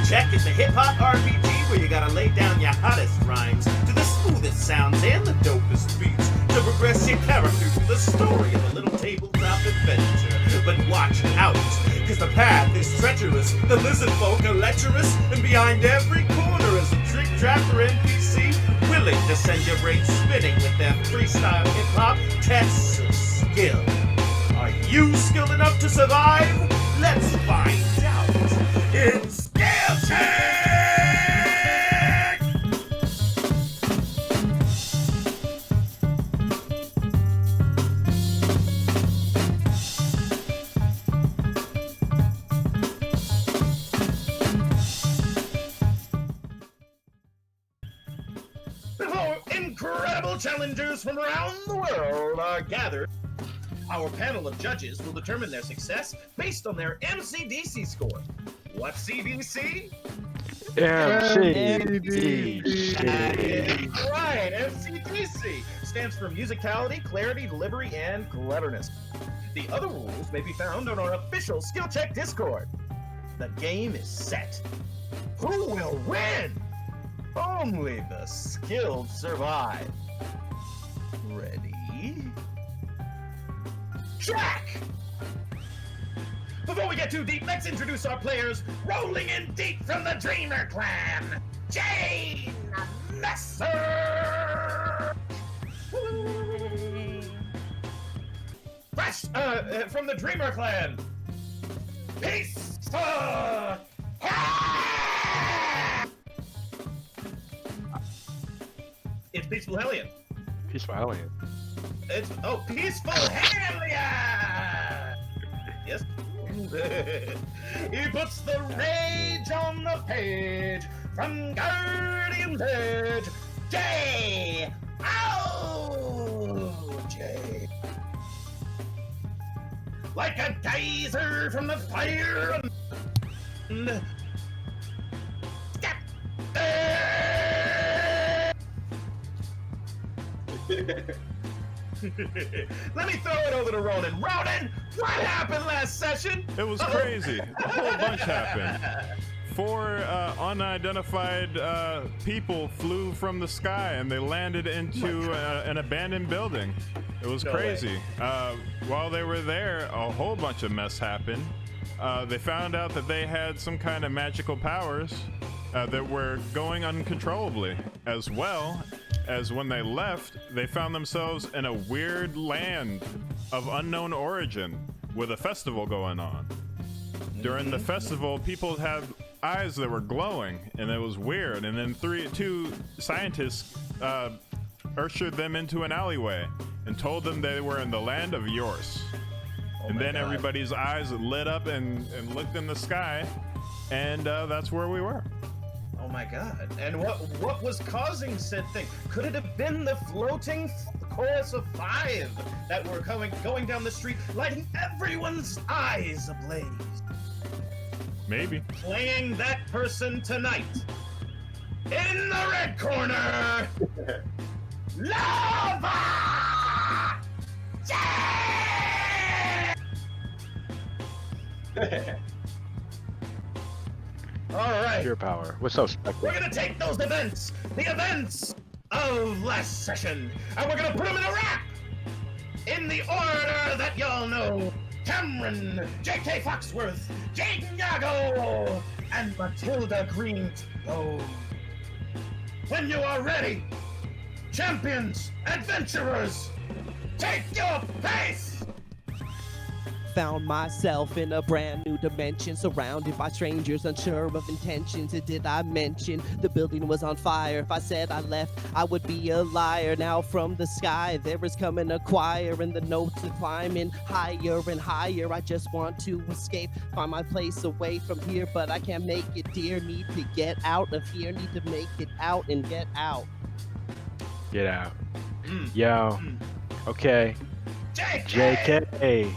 Check is a hip-hop RPG where you gotta lay down your hottest rhymes to the smoothest sounds and the dopest beats to progress your character through the story of a little tabletop adventure. But watch out, cause the path is treacherous, the lizard folk are lecherous, and behind every corner is a trick trapper NPC willing to send your brain spinning with their freestyle hip-hop tests of skill. Are you skilled enough to survive? Let's find out in SKIIIIIILL. Before incredible challengers from around the world are gathered, our panel of judges will determine their success based on their MCDC score. What's CDC? MCDC. Right, MCDC stands for musicality, clarity, delivery, and cleverness. The other rules may be found on our official Skill Check Discord. The game is set. Who will win? Only the skilled survive. Ready? Track! Before we get too deep, let's introduce our players. Rolling in deep from the Dreamer Clan, Jane Messer! Fresh, from the Dreamer Clan, Peaceful! It's peacefulHELLION. peacefulHELLION. It's peacefulHELLION! Yes. He puts the rage on the page from Guardian's Edge. J. Oh, J. Like a geyser from the fire. Let me throw it over to Ronin. Ronin, what happened last session? It was crazy. A whole bunch happened. 4 unidentified people flew from the sky and they landed into an abandoned building. It was crazy. While they were there, a whole bunch of mess happened. They found out that they had some kind of magical powers that were going uncontrollably, as well as when they left, they found themselves in a weird land of unknown origin with a festival going on. During the festival, people had eyes that were glowing, and it was weird. And then 2 scientists ushered them into an alleyway and told them they were in the land of Yorse. And then everybody's eyes lit up and looked in the sky, and that's where we were. Oh my god. And what was causing said thing? Could it have been the floating chorus of 5 that were going down the street, lighting everyone's eyes ablaze? Maybe. Playing that person tonight. In the red corner, LUVA! Yeah! All right. Pure power. What's up, Specical? We're gonna take those events, the events of last session, and we're gonna put them in a wrap in the order that y'all know. Cameron, J.K. Foxworth, Jaden Yago, and Matilda Greenbow. When you are ready, champions, adventurers, take your place! Found myself in a brand new dimension, surrounded by strangers unsure of intentions. And did I mention the building was on fire? If I said I left, I would be a liar. Now from the sky there is coming a choir, and the notes are climbing higher and higher. I just want to escape, find my place away from here, but I can't make it, dear. Need to get out of here, need to make it out and get out. Get out. Yo. Okay. JK.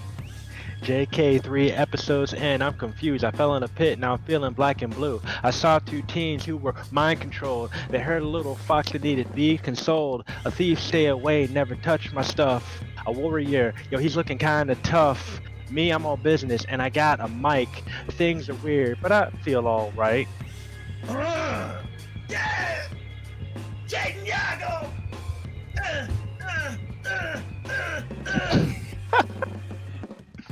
JK 3 episodes in, I'm confused. I fell in a pit, now I'm feeling black and blue. I saw 2 teens who were mind controlled. They heard a little fox that needed to be consoled. A thief, stay away, never touch my stuff. A warrior, yo, he's looking kinda tough. Me, I'm all business and I got a mic. Things are weird, but I feel alright. Yeah! Jaden Yago!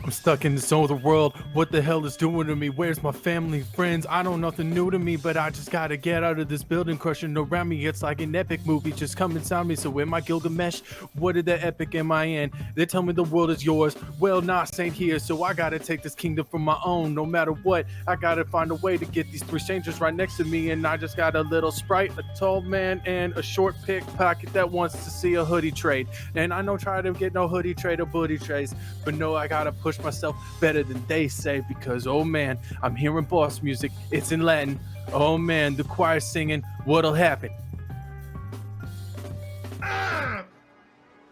I'm stuck in this other world. What the hell is doing to me? Where's my family, friends? I know nothing new to me, but I just gotta get out of this building. Crushing around me, it's like an epic movie. Just come inside me. So am I Gilgamesh? What did the epic am I in? They tell me the world is yours. Well, not Saint here, so I gotta take this kingdom for my own. No matter what, I gotta find a way to get these three strangers right next to me. And I just got a little sprite, a tall man, and a short pickpocket that wants to see a hoodie trade. And I know try to get no hoodie trade or booty trades, but no, I gotta push myself better than they say, because oh man, I'm hearing boss music, it's in Latin. Oh man, the choir singing, what'll happen?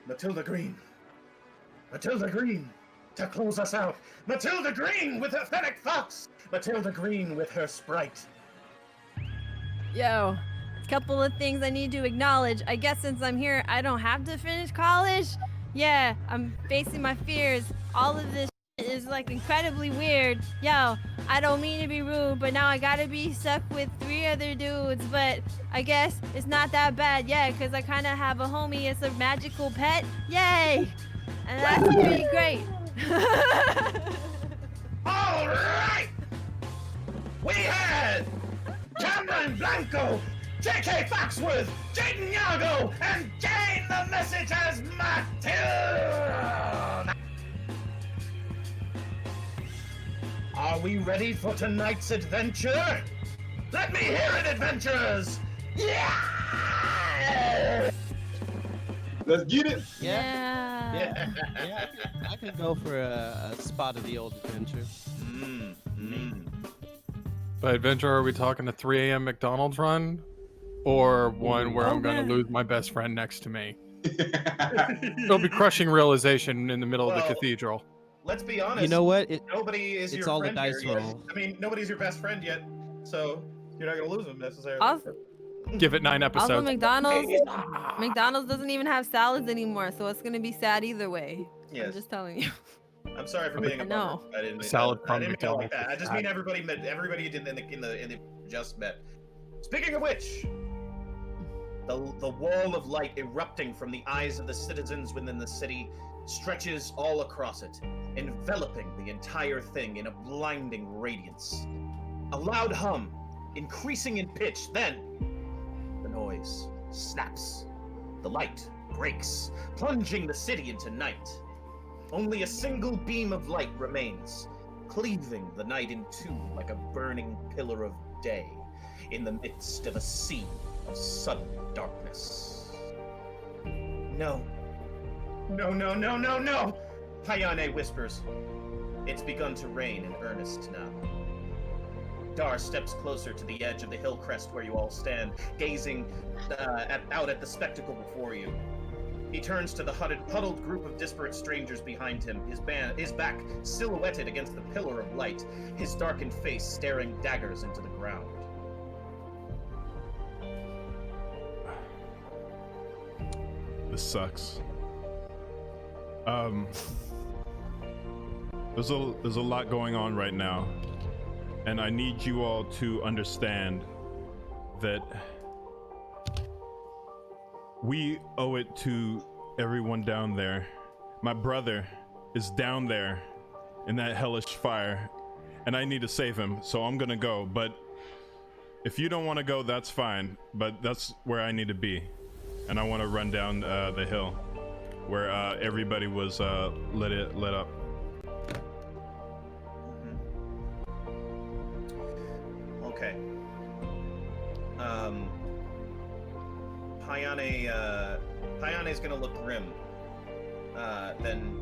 Matilda Green. Matilda Green to close us out. Matilda Green with her fennec fox. Matilda Green with her sprite. Yo, a couple of things I need to acknowledge. I guess since I'm here, I don't have to finish college. Yeah, I'm facing my fears. All of this is like incredibly weird. Yo, I don't mean to be rude, but now I gotta be stuck with 3 other dudes, but I guess it's not that bad, yeah, because I kind of have a homie, it's a magical pet, yay! And that's pretty great. All right! We had Cameron Blanco, J.K. Foxworth, Jaden Yago, and Jane the Message as Matilda! Are we ready for tonight's adventure? Let me hear it, adventurers! Yeah! Let's get it. Yeah. I could go for a spot of the old adventure. By adventure, are we talking a 3 a.m. McDonald's run? Or one where I'm gonna lose my best friend next to me? It'll be crushing realization in the middle of the cathedral. Let's be honest. You know what? Nobody is it's your all friend the dice here roll. yet. I mean, nobody's your best friend yet, so you're not gonna lose him necessarily. Give it 9 episodes. Also, McDonald's doesn't even have salads anymore, so it's gonna be sad either way. Yes. I'm just telling you. I'm sorry for being a No. bummer. I didn't mean Salad I from didn't mean it like McDonald's. that. I just mean everybody did in the just met. Speaking of which, the wall of light erupting from the eyes of the citizens within the city stretches all across it, enveloping the entire thing in a blinding radiance. A loud hum, increasing in pitch, then the noise snaps. The light breaks, plunging the city into night. Only a single beam of light remains, cleaving the night in two like a burning pillar of day in the midst of a sea of sudden darkness. No. No, no, no, no, no! Hayane whispers. It's begun to rain in earnest now. Dar steps closer to the edge of the hill crest where you all stand, gazing out at the spectacle before you. He turns to the huddled group of disparate strangers behind him, his back silhouetted against the pillar of light, his darkened face staring daggers into the ground. This sucks. There's a lot going on right now, and I need you all to understand that we owe it to everyone down there. My brother is down there in that hellish fire, and I need to save him, so I'm gonna go. But if you don't want to go, that's fine, but that's where I need to be, and I want to run down the hill where everybody was lit up. Okay. Hayane's gonna look grim. And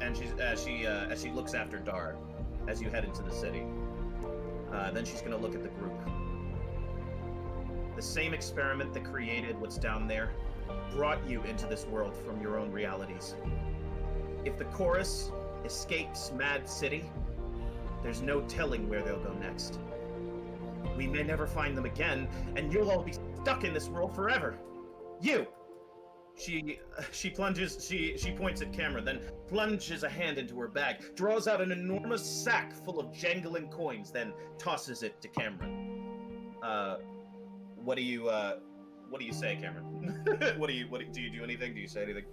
as she looks after Dar, as you head into the city. Then she's gonna look at the group. The same experiment that created what's down there brought you into this world from your own realities. If the chorus escapes MAAD City, there's no telling where they'll go next. We may never find them again, and you'll all be stuck in this world forever. You! She points at Cameron, then plunges a hand into her bag, draws out an enormous sack full of jangling coins, then tosses it to Cameron. What do you say, Cameron? do you do anything? Do you say anything?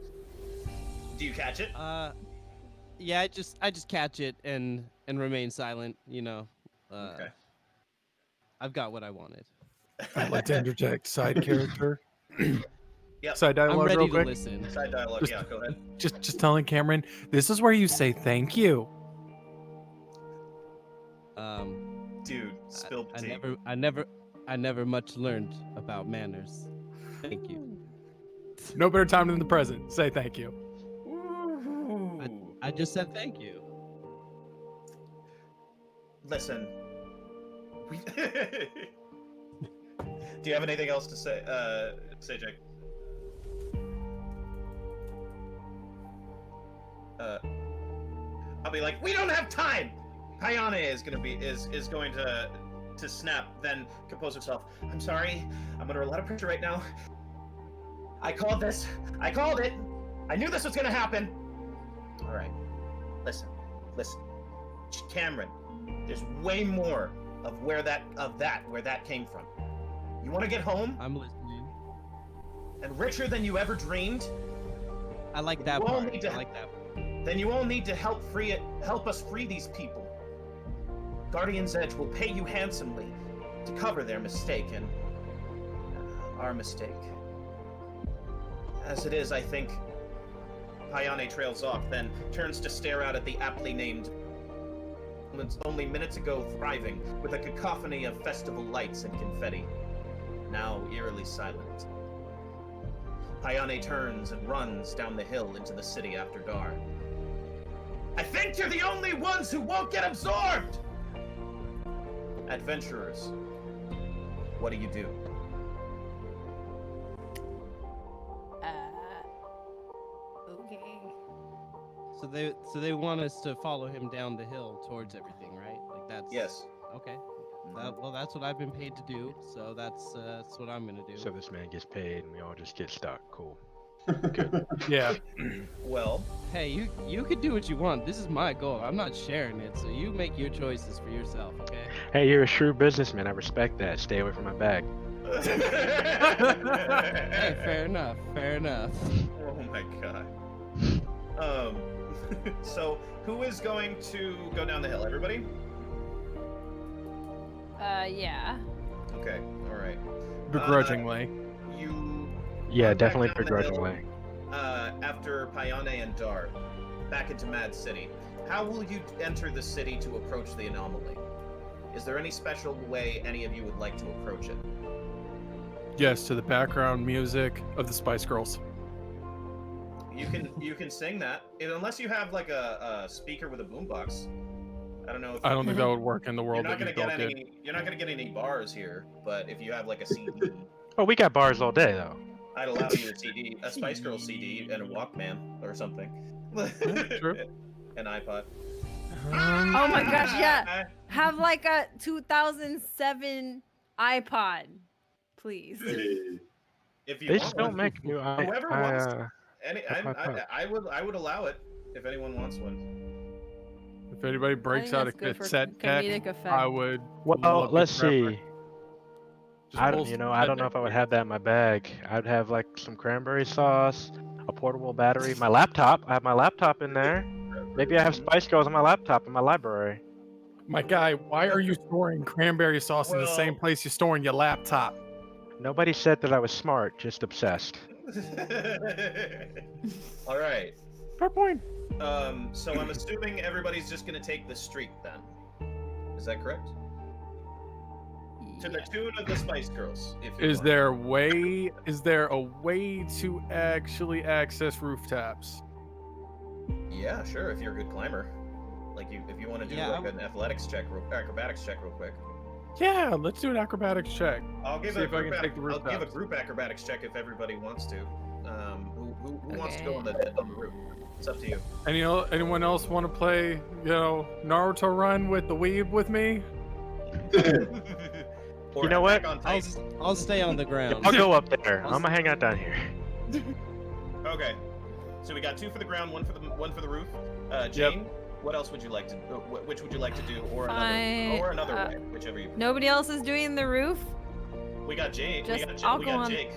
Do you catch it? Yeah, I just catch it and remain silent. You know. Okay. I've got what I wanted. I'd like to interject side character. Yep. Side dialogue I'm ready real to quick. listen. Side dialogue. Just- Yeah, go ahead. Just telling Cameron, this is where you say thank you. Dude, spill the tea. I never much learned about manners. Thank you. No better time than the present. Say thank you. I just said thank you. Listen. Do you have anything else to say, Jake? I'll be like, we don't have time. Payane is going to snap, then compose herself. I'm sorry. I'm under a lot of pressure right now. I called this. I called it. I knew this was gonna happen. All right. Listen. Cameron, there's way more of where that came from. You want to get home? I'm listening. And richer than you ever dreamed? I like that You all part. need to- I like that part. Then you all need to help us free these people. Guardian's Edge will pay you handsomely to cover their mistake and our mistake. As it is, I think Payane trails off, then turns to stare out at the aptly named only minutes ago thriving with a cacophony of festival lights and confetti, now eerily silent. Payane turns and runs down the hill into the city after dark. I think you're the only ones who won't get absorbed! Adventurers, what do you do? Okay. So they want us to follow him down the hill towards everything, right? Like that's Yes. Okay. Well, that's what I've been paid to do, so that's what I'm gonna do. So this man gets paid and we all just get stuck. Cool. Yeah. Well, Hey, you can do what you want. This is my goal. I'm not sharing it, so you make your choices for yourself, okay? Hey, you're a shrewd businessman. I respect that. Stay away from my bag. Hey, fair enough. Fair enough. Oh my god. So who is going to go down the hill? Everybody? Yeah. Okay, alright. Begrudgingly. You Yeah, run back definitely down the begrudgingly. hill, after Payane and Dar, back into MAAD City. How will you enter the city to approach the anomaly? Is there any special way any of you would like to approach it? Yes, to the background music of the Spice Girls. You can sing that, unless you have like a speaker with a boombox. I don't know. If I don't think that would work in the you're world not that gonna you get built any. it. You're not gonna get any bars here, but if you have like a CD, Oh, we got bars all day though. I'd allow you a CD, a Spice Girl CD, and a Walkman or something. True. An iPod. Oh my gosh, yeah. Have like a 2007 iPod, please. If you They want just don't one. make new. Whoever wants I I would allow it if anyone wants one. If anybody breaks out a cassette deck, comedic effect. I would. Well, love to let's grab see. it. Just I pull don't, I cassette don't know deck. if I would have that in my bag. I'd have like some cranberry sauce, a portable battery, my laptop. I have my laptop in there. Maybe I have Spice Girls on my laptop in my library. My guy, why are you storing cranberry sauce in the same Well- place you're storing your laptop? Nobody said that I was smart, just obsessed. All right. Fair point. So I'm assuming everybody's just gonna take the street then. Is that correct? To the tune of the Spice Girls. If you Is want. there a way to actually access rooftops? Yeah, sure. If you're a good climber, like if you want to do Yeah, like an acrobatics check real quick. Yeah, let's do an acrobatics check. I'll give See a if I group can take the I'll give a rooftops. group acrobatics check if everybody wants to. Who wants to go on Okay. the roof? It's up to you. Anyone else want to play, Naruto Run with the weeb with me? Or You know what? Attack on Titan. I'll stay on the ground. I'll go up there. I'm gonna hang out down here. Okay. So we got 2 for the ground, 1 for the roof. Jane, what else would you like to? Which would you like to do, or another way, whichever you. Nobody else is doing the roof? We got Jake. Just- we got, I'll we go got on- Jake.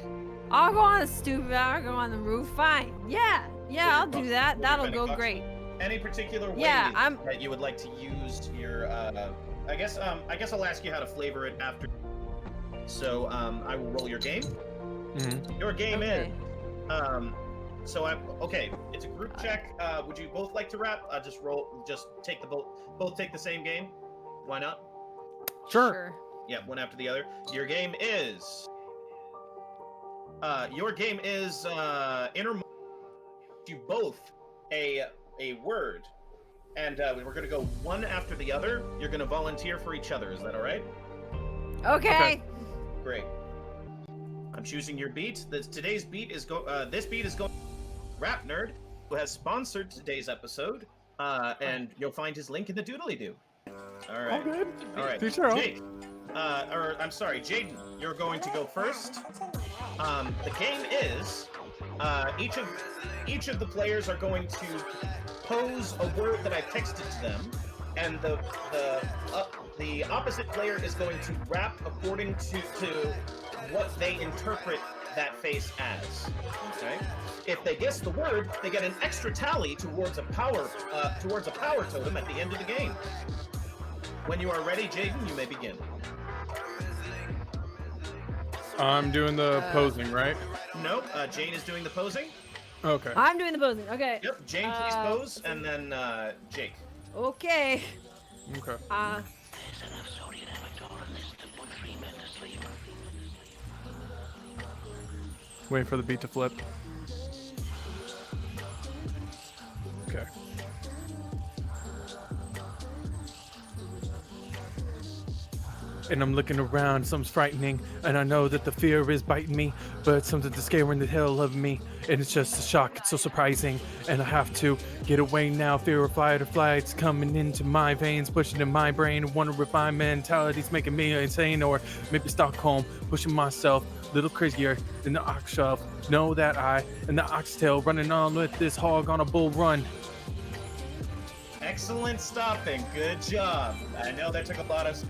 I'll go on the stupid. I'll go on the roof. Fine. Yeah, I'll do that. That'll go great. Any particular way Yeah, that you would like to use your? I guess I'll ask you how to flavor it after. So I will roll your game. Your game Okay. is. Okay. It's a group check. Would you both like to rap? Just take both take the same game. Why not? Sure. Yeah, one after the other. Your game is. Inner. You both a word, and we're gonna go one after the other. You're gonna volunteer for each other. Is that all right? Okay. Great. I'm choosing your beat. Today's beat is this beat is going. Rap Nerd, who has sponsored today's episode, and you'll find his link in the doodly-doo. All right. All good. All right. Do tell. Jake, I'm sorry, Jaden, you're going to go first. The game is each of the players are going to pose a word that I've texted to them, and the opposite player is going to rap according to what they interpret that face as. Okay. If they guess the word, they get an extra tally towards a power totem at the end of the game. When you are ready, Jaden, you may begin. I'm doing the posing, right? Nope, Jane is doing the posing. Okay. I'm doing the posing. Okay. Yep, Jane, please pose, and then Jake. Okay. Okay. Waiting for the beat to flip. Okay. And I'm looking around, something's frightening, and I know that the fear is biting me, but something that's scaring the hell of me, and it's just a shock, it's so surprising, and I have to get away now. Fear of fight or flight's coming into my veins, pushing in my brain. Wonder if my mentality's making me insane, or maybe Stockholm, pushing myself a little crazier than the ox shove. Know that I and the oxtail running on with this hog on a bull run. Excellent stopping. Good job. I know that took a lot of.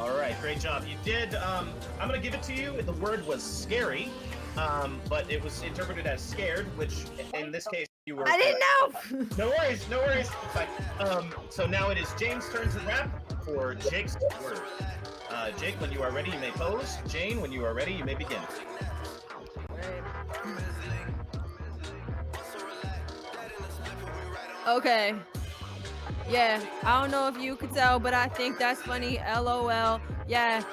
All right, great job. You did. I'm gonna give it to you. The word was scary, but it was interpreted as scared, which in this case you were. I didn't know. No worries, no worries. Fine. So now it is Jane's turn to rap for Jake's word. Jake, when you are ready, you may pose. Jane, when you are ready, you may begin. Okay. Yeah, I don't know if you could tell, but I think that's funny. LOL. Yeah,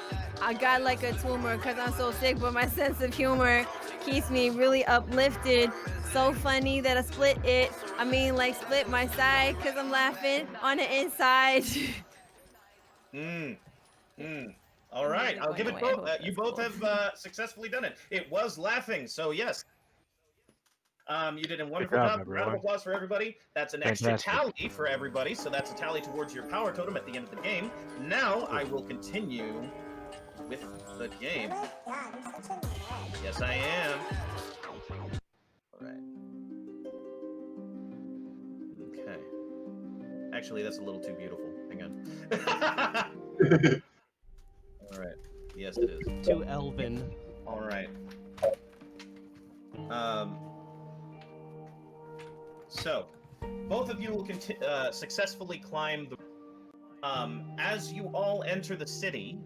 I got like a tumor because I'm so sick, but my sense of humor keeps me really uplifted. So funny that I split it. I mean, like split my side because I'm laughing on the inside. All right, I'll give it both. You both have successfully done it. It was laughing, so yes. You did a wonderful job. Round of applause for everybody. That's an extra tally for everybody, so that's a tally towards your power totem at the end of the game. Now I will continue with the game. Yes, I am. All right. Okay. Actually, that's a little too beautiful. Hang on. All right. Yes, it is. To Elvin. All right. So, both of you will successfully climb the. As you all enter the city,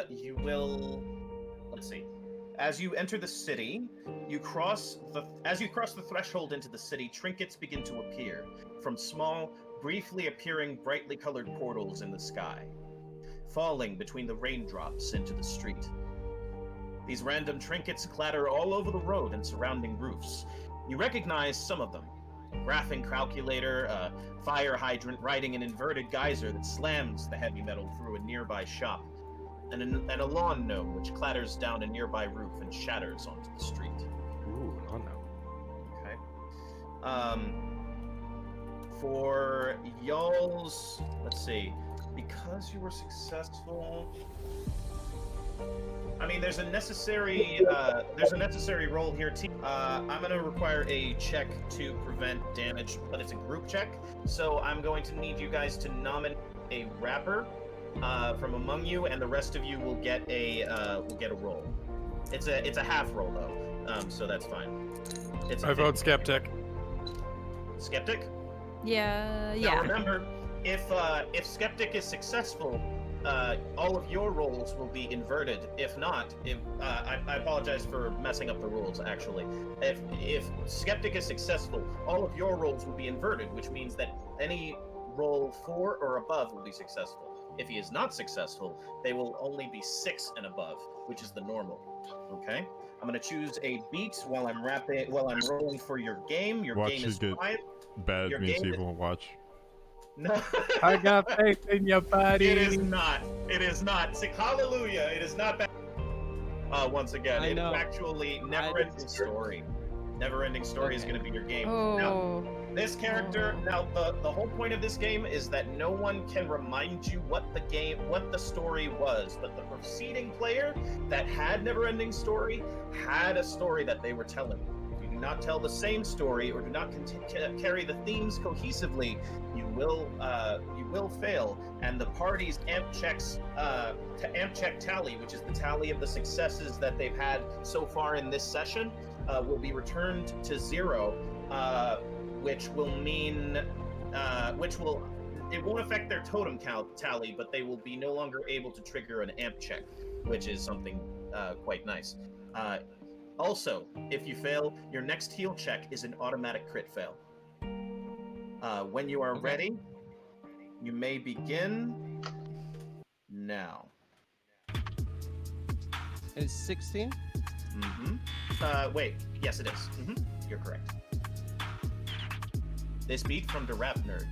you will. Let's see. As you enter the city, as you cross the threshold into the city, trinkets begin to appear from small, briefly appearing, brightly colored portals in the sky, falling between the raindrops into the street. These random trinkets clatter all over the road and surrounding roofs. You recognize some of them. A graphing calculator, a fire hydrant riding an inverted geyser that slams the heavy metal through a nearby shop, and a lawn gnome which clatters down a nearby roof and shatters onto the street. Ooh, lawn gnome. Okay. For y'all's, let's see, because you were successful. I mean, there's a necessary roll here, team. I'm gonna require a check to prevent damage, but it's a group check. So I'm going to need you guys to nominate a rapper from among you, and the rest of you will get a roll. It's a half roll though, so that's fine. I vote Skeptic. Skeptic? Yeah, Now yeah. remember, if Skeptic is successful, all of your rolls will be inverted. If not, I apologize for messing up the rules. Actually, if Skeptic is successful, all of your rolls will be inverted, which means that any roll 4 or above will be successful. If he is not successful, they will only be 6 and above, which is the normal. Okay, I'm gonna choose a beat while I'm rolling for your game. Your Watch game you is get 5. bad Your means game evil. Watch. No. I got faith in your body. It is not. It is not. Hallelujah. It is not bad. Once again, I it's know. actually Never-Ending Story. Never-Ending Story is going to be your game. Now, Oh. this character. Now, the whole point of this game is that no one can remind you what the story was, but the preceding player that had Never-Ending Story had a story that they were telling. If you do not tell the same story or do not carry the themes cohesively, you will fail. And the party's amp check tally, which is the tally of the successes that they've had so far in this session, will be returned to 0, which will mean it won't affect their totem count tally, but they will be no longer able to trigger an amp check, which is something quite nice. Also, if you fail, your next heal check is an automatic crit fail. When you are ready, you may begin now. It's 16. Wait, yes it is. You're correct. This beat from the Rap Nerd.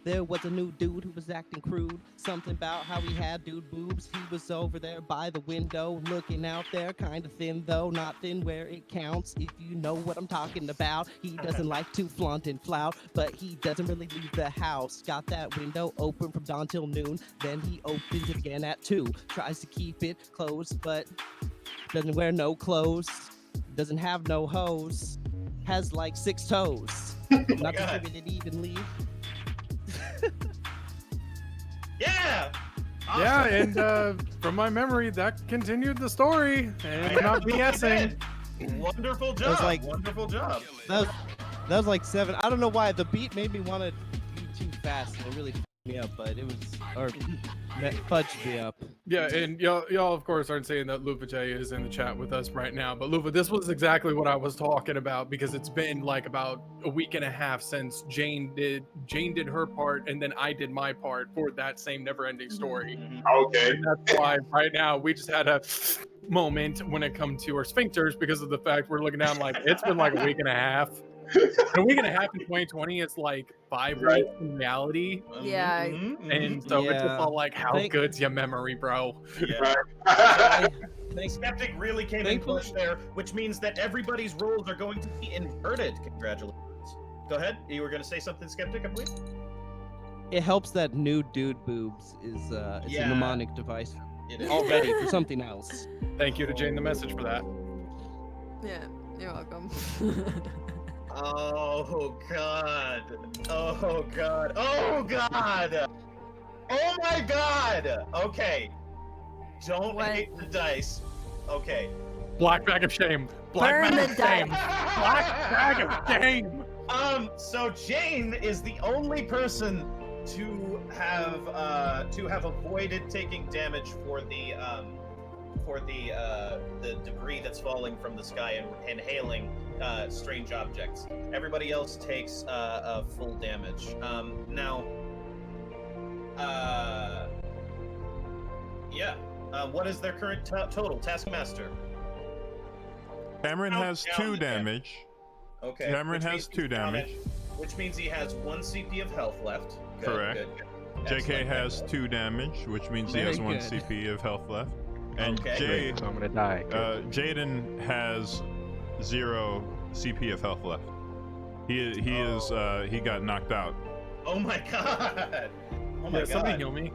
There was a new dude who was acting crude. Something about how he had dude boobs. He was over there by the window, looking out there, kind of thin though, not thin where it counts. If you know what I'm talking about, he doesn't like to flaunt and flout, but he doesn't really leave the house. Got that window open from dawn till noon, then he opens it again at 2. Tries to keep it closed, but doesn't wear no clothes. Doesn't have no hose. Has like 6 toes. Not God. distributed evenly. Yeah! Awesome. Yeah, and from my memory, that continued the story, and we're not BSing. Wonderful job. was like- Wonderful job. That was like 7. I don't know why the beat made me want to be too fast. It really f***ed me up, but it was fudged me up. Yeah, and y'all of course aren't saying that LUVA is in the chat with us right now, but LUVA, this was exactly what I was talking about, because it's been like about a week and a half since Jane did her part, and then I did my part for that same Never-Ending Story. Okay. And that's why right now we just had a moment when it comes to our sphincters, because of the fact we're looking down like it's been like a week and a half. A week and a half in 2020 is like 5 Right. weeks in reality. Yeah. And so it's just Yeah. all like, how Thank- good's your memory, bro? Skeptic really came in Thankfully- clutch there, which means that everybody's roles are going to be inverted. Congratulations. Go ahead. You were going to say something, Skeptic, I believe? It helps that new dude boobs is Yeah. a mnemonic device It is. already for something else. Thank you to Jane the Message for that. Yeah, you're welcome. Oh god. Oh god. Oh god. Oh my god. Okay. Don't What? hate the dice. Okay. Black bag of shame. Black Burn bag the of shame. dice. Black bag of shame. So Jane is the only person to have avoided taking damage for the debris that's falling from the sky and inhaling strange objects. Everybody else takes full damage. What is their current total? Taskmaster. Cameron Count has down 2 the damage. Okay. Cameron which has means 2 he's down damage. which means he has 1 CP of health left. Good, Correct. good. JK Excellent. has 2 damage, which means he Very has 1 good. CP of health left. And Okay. Jay, So I'm gonna die. Jaden has 0 CP of health left. He got knocked out. Oh my god! Oh my Yeah, somebody god! heal me.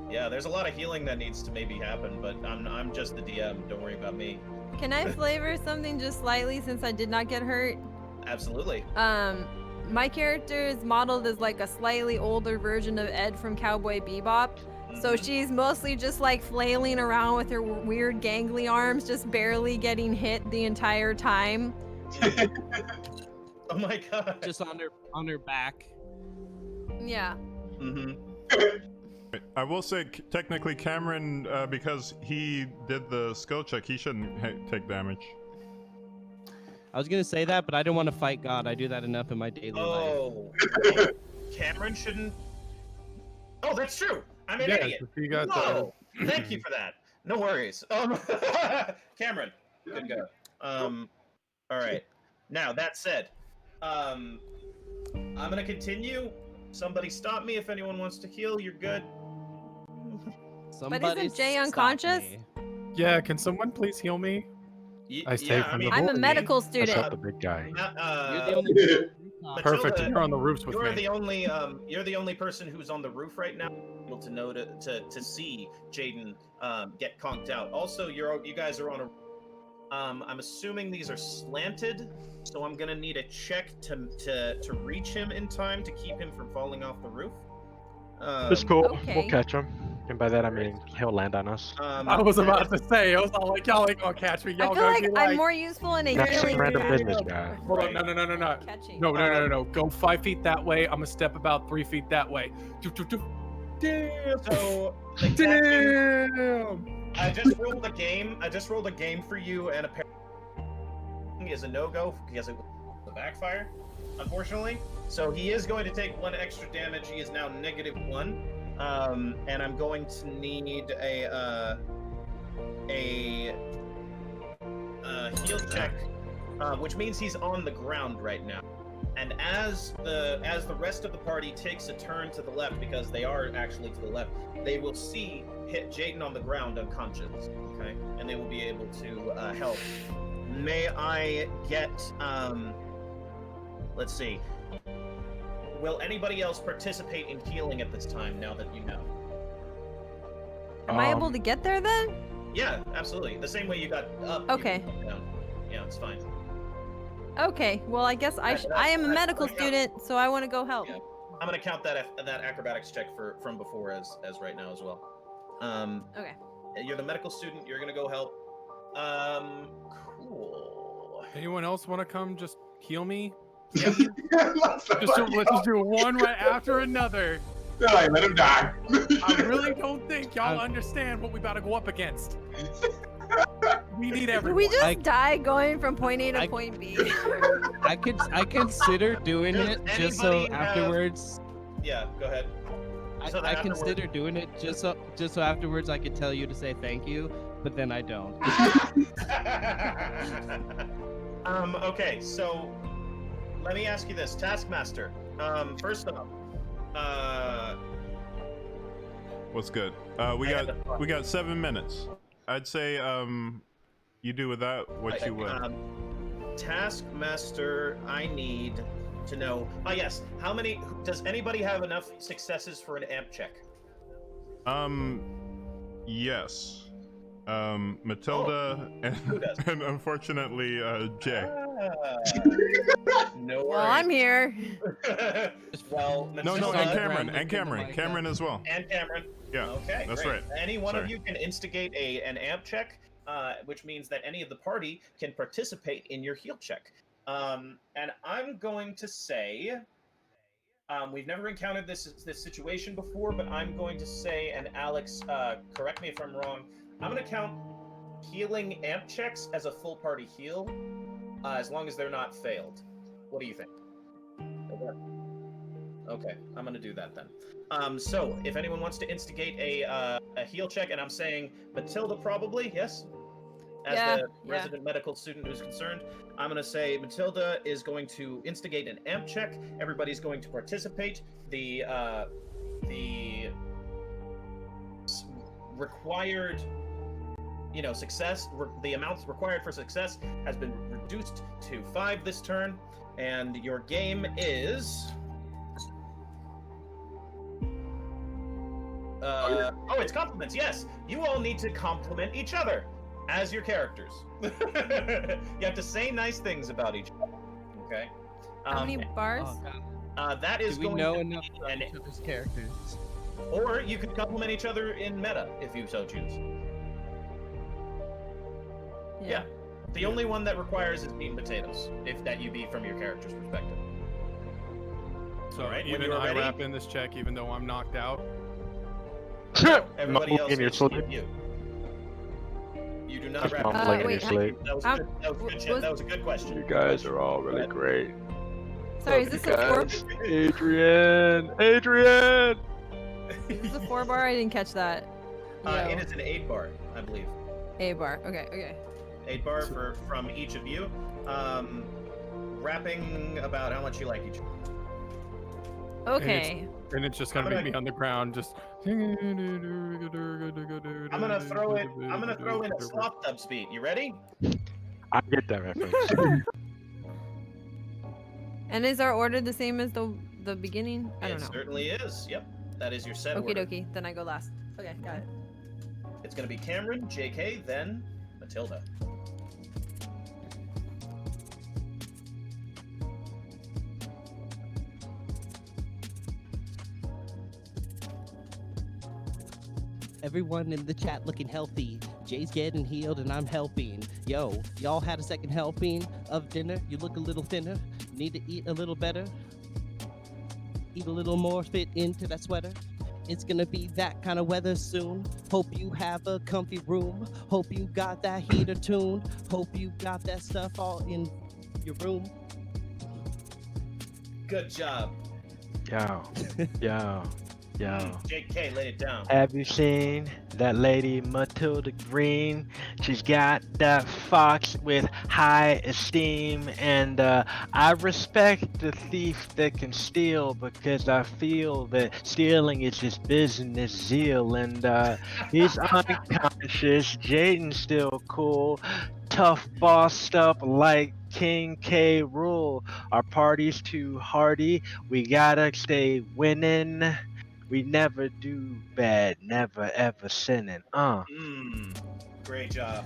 Yeah, there's a lot of healing that needs to maybe happen, but I'm just the DM. Don't worry about me. Can I flavor something just slightly since I did not get hurt? Absolutely. My character is modeled as like a slightly older version of Ed from Cowboy Bebop. So she's mostly just like flailing around with her weird gangly arms, just barely getting hit the entire time. Oh my god. Just on her back. Yeah. I will say, technically, Cameron, because he did the skill check, he shouldn't take damage. I was gonna say that, but I don't want to fight God. I do that enough in my daily life. Oh, Cameron shouldn't. Oh, that's true. I'm an Yeah, idiot. you got Whoa! Thank you for that. No worries. Cameron, good go. All right. Now that said, I'm gonna continue. Somebody stop me if anyone wants to heal. You're good. But isn't Jay unconscious? Yeah, can someone please heal me? I stay from the I'm a medical That's student. not the big guy. You're the only Perfect. Matilda, You're on the roofs with You're me. the only person who's on the roof right now, able to know to see Jaden get conked out. Also, you guys are on a. I'm assuming these are slanted, so I'm gonna need a check to reach him in time to keep him from falling off the roof. It's cool. Okay. We'll catch him. And by that I mean he'll land on us. I was about to say, I was all like, y'all ain't gonna catch me. I Y'all feel gonna like be I'm like, more useful in a That's some healing random capacity. business guy. hold on, no. Catching. No. Go 5 feet that way. I'm gonna step about 3 feet that way. Damn. So the Damn. I just rolled a game. I just rolled a game for you, and apparently is a no-go because it was a backfire, unfortunately. So he is going to take 1 extra damage. He is now -1, and I'm going to need a heal check, which means he's on the ground right now. And as the rest of the party takes a turn to the left, because they are actually to the left, they will hit Jaden on the ground unconscious, okay? And they will be able to help. May I get, let's see. Will anybody else participate in healing at this time, now that you know? Am I able to get there then? Yeah, absolutely. The same way you got up. Okay. You can come down. Yeah, it's fine. Okay, well I guess I am a medical student, so I want to go help. Yeah. I'm gonna count that acrobatics check from before as right now as well. Okay. You're the medical student. You're gonna go help. Cool. Anyone else want to come just heal me? Yeah. Let's just do one right after another. Like, let him die. I really don't think y'all understand what we about to go up against. We need Did everyone. we just die going from point A to point B? I consider doing it just so anybody have- afterwards. Yeah. Go ahead. So I then consider doing it just so afterwards I could tell you to say thank you, but then I don't. Okay, so let me ask you this, Taskmaster. First off, What's good? We got 7 minutes. I'd say you do with that what you will. Taskmaster, I need to know. Oh yes, how many? Does anybody have enough successes for an amp check? Yes. Matilda and unfortunately Jay. No worries. Well, I'm here. Well, No, Matilda and Cameron as well. and Cameron. Yeah, Okay, that's great. right. Any one of Sorry. you can instigate an amp check, which means that any of the party can participate in your heal check. And I'm going to say, we've never encountered this situation before, but I'm going to say, and Alex, correct me if I'm wrong, I'm going to count healing amp checks as a full party heal, as long as they're not failed. What do you think? Okay, I'm gonna do that then. So if anyone wants to instigate a heal check, and I'm saying Matilda probably, yes? As the resident medical student who's concerned, I'm gonna say Matilda is going to instigate an amp check. Everybody's going to participate. The required, success, the amounts required for success has been reduced to 5 this turn, and your game is. It's compliments. Yes, you all need to compliment each other as your characters. You have to say nice things about each other. Okay. How many bars? That is Do we going know to enough be about an, each other's characters? or you could complement each other in meta if you so choose. Yeah. The only one that requires is meat and potatoes, if that you be from your character's perspective. So Alright, when even you are I ready- wrap in this check, even though I'm knocked out. Everybody else in your is sleep. you. You do not wrap. Mumbling in wait, your sleep. That was a good. That was a good. was- That was a good question. You guys are all really great. Sorry, is this a four? Adrian! Adrian! Is this a 4-bar? I didn't catch that. It is an 8-bar, I believe. 8-bar. Okay, okay. 8-bar from each of you. Rapping about how much you like each other. Okay. And it's just gonna I'm be me on the ground, just. I'm gonna throw it. I'm gonna throw in a SLOTHDUBZ beat. You ready? I get that reference. And is our order the same as the beginning? I don't It know. certainly is. Yep. That is your set Okie order. dokie. Then I go last. Okay, got it. It's gonna be Cameron, JK, then Matilda. Everyone in the chat looking healthy. Jay's getting healed and I'm helping. Yo, y'all had a second helping of dinner? You look a little thinner. Need to eat a little better. Eat a little more, fit into that sweater. It's gonna be that kind of weather soon. Hope you have a comfy room. Hope you got that heater tuned. Hope you got that stuff all in your room. Good job. Yo. Yo. Yo. JK, lay it down. Have you seen that lady Matilda Green? She's got that fox with high esteem, and I respect the thief that can steal because I feel that stealing is his business zeal, and he's unconscious. Jaden's still cool, tough bossed up like King K. Rule. Our party's too hardy. We gotta stay winning. We never do bad, never ever sinning. Great job.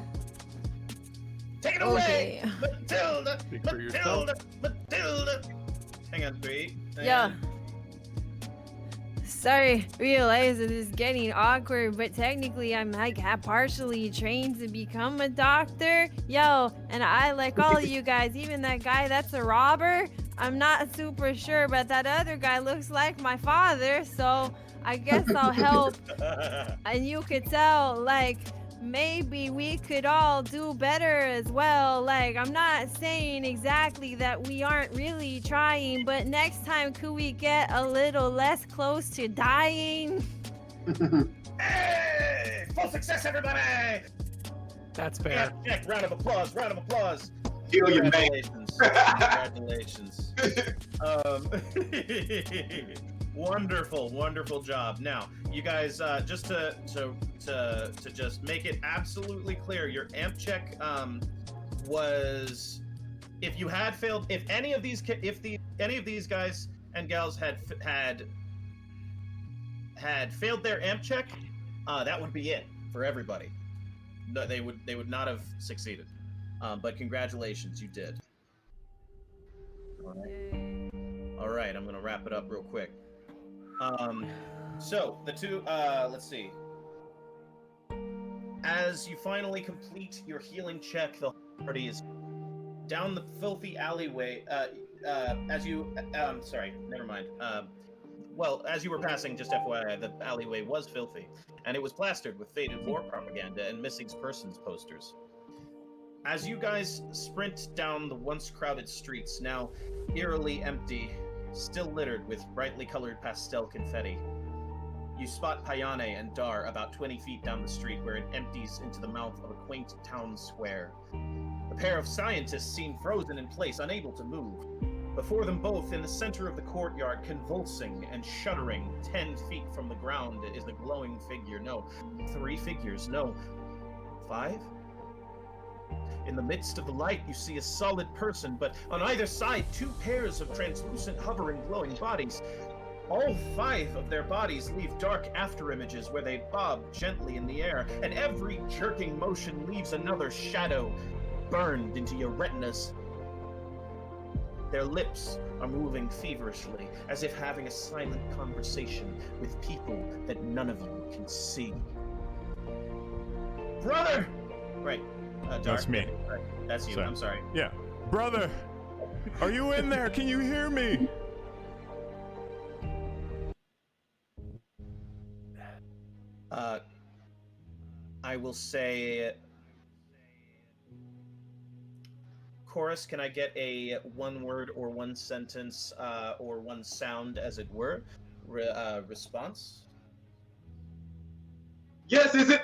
Take it away, Okay. Matilda. Speak for yourself. Matilda. Hang on, Bree. Hang Yeah. on. Sorry, realize it is getting awkward, but technically I'm like partially trained to become a doctor. Yo, and I like all of you guys, even that guy that's a robber. I'm not super sure, but that other guy looks like my father, so I guess I'll help. And you could tell, like, maybe we could all do better as well. Like, I'm not saying exactly that we aren't really trying, but next time could we get a little less close to dying? Hey! Full success, everybody! That's bad. Yeah, Jack, round of applause, round of applause. Kill your man. Congratulations. Wonderful, wonderful job. Now, you guys, just to just make it absolutely clear, your amp check was, if you had failed, if any of these guys and gals had failed their amp check, that would be it for everybody. No, they would not have succeeded. But congratulations, you did. All right, I'm gonna wrap it up real quick. So the two, let's see. As you finally complete your healing check, the party is down the filthy alleyway. Sorry, never mind. Well, as you were passing, just FYI, the alleyway was filthy, and it was plastered with faded war propaganda and missing persons posters. As you guys sprint down the once crowded streets, now eerily empty, still littered with brightly colored pastel confetti, you spot Payane and Dar about 20 feet down the street where it empties into the mouth of a quaint town square. A pair of scientists seem frozen in place, unable to move. Before them both, in the center of the courtyard, convulsing and shuddering 10 feet from the ground, is a glowing figure. No, 3 figures. No, 5? In the midst of the light, you see a solid person, but on either side, 2 pairs of translucent, hovering, glowing bodies. All 5 of their bodies leave dark after-images where they bob gently in the air, and every jerking motion leaves another shadow burned into your retinas. Their lips are moving feverishly, as if having a silent conversation with people that none of you can see. Brother! Right. Dark, That's me. Right. That's you. Sorry. I'm sorry. Yeah. Brother! Are you in there? Can you hear me? I will say... Chorus, can I get a one word or one sentence or one sound, as it were, response? Yes, is it?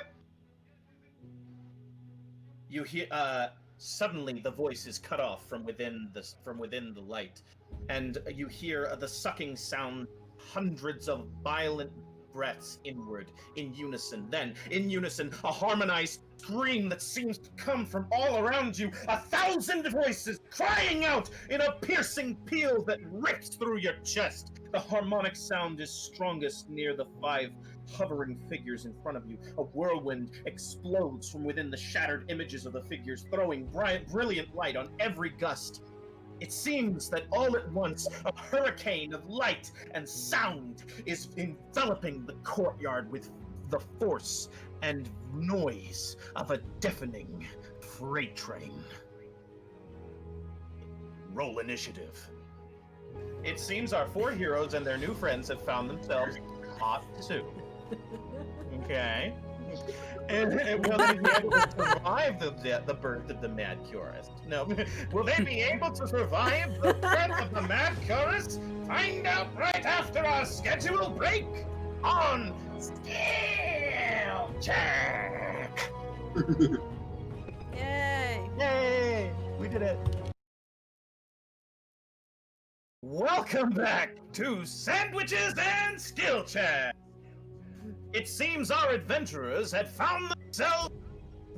You hear suddenly the voice is cut off from within the light, and you hear the sucking sound, hundreds of violent breaths inward in unison. Then, in unison, a harmonized scream that seems to come from all around you, 1,000 voices crying out in a piercing peal that rips through your chest. The harmonic sound is strongest near the 5 hovering figures in front of you. A whirlwind explodes from within the shattered images of the figures, throwing brilliant light on every gust. It seems that all at once, a hurricane of light and sound is enveloping the courtyard with the force and noise of a deafening freight train. Roll initiative. It seems our 4 heroes and their new friends have found themselves hot soup. Okay. And will they be able to survive the birth of the mad chorus? No. Will they be able to survive the birth of the mad chorus? Find out right after our schedule break on Skill Check. Yay! Yay! We did it. Welcome back to Sandwiches and Skill Check. It seems our adventurers had found themselves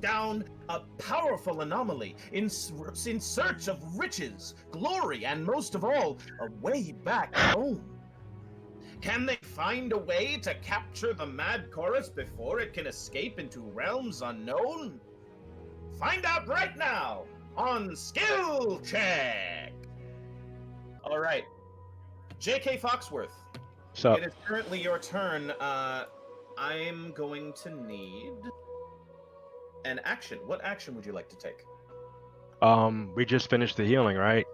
down a powerful anomaly in search of riches, glory, and most of all, a way back home. Can they find a way to capture the mad chorus before it can escape into realms unknown? Find out right now on Skill Check. All right, J.K. Foxworth. So It is currently your turn. I'm going to need an action. What action would you like to take? we just finished the healing, right?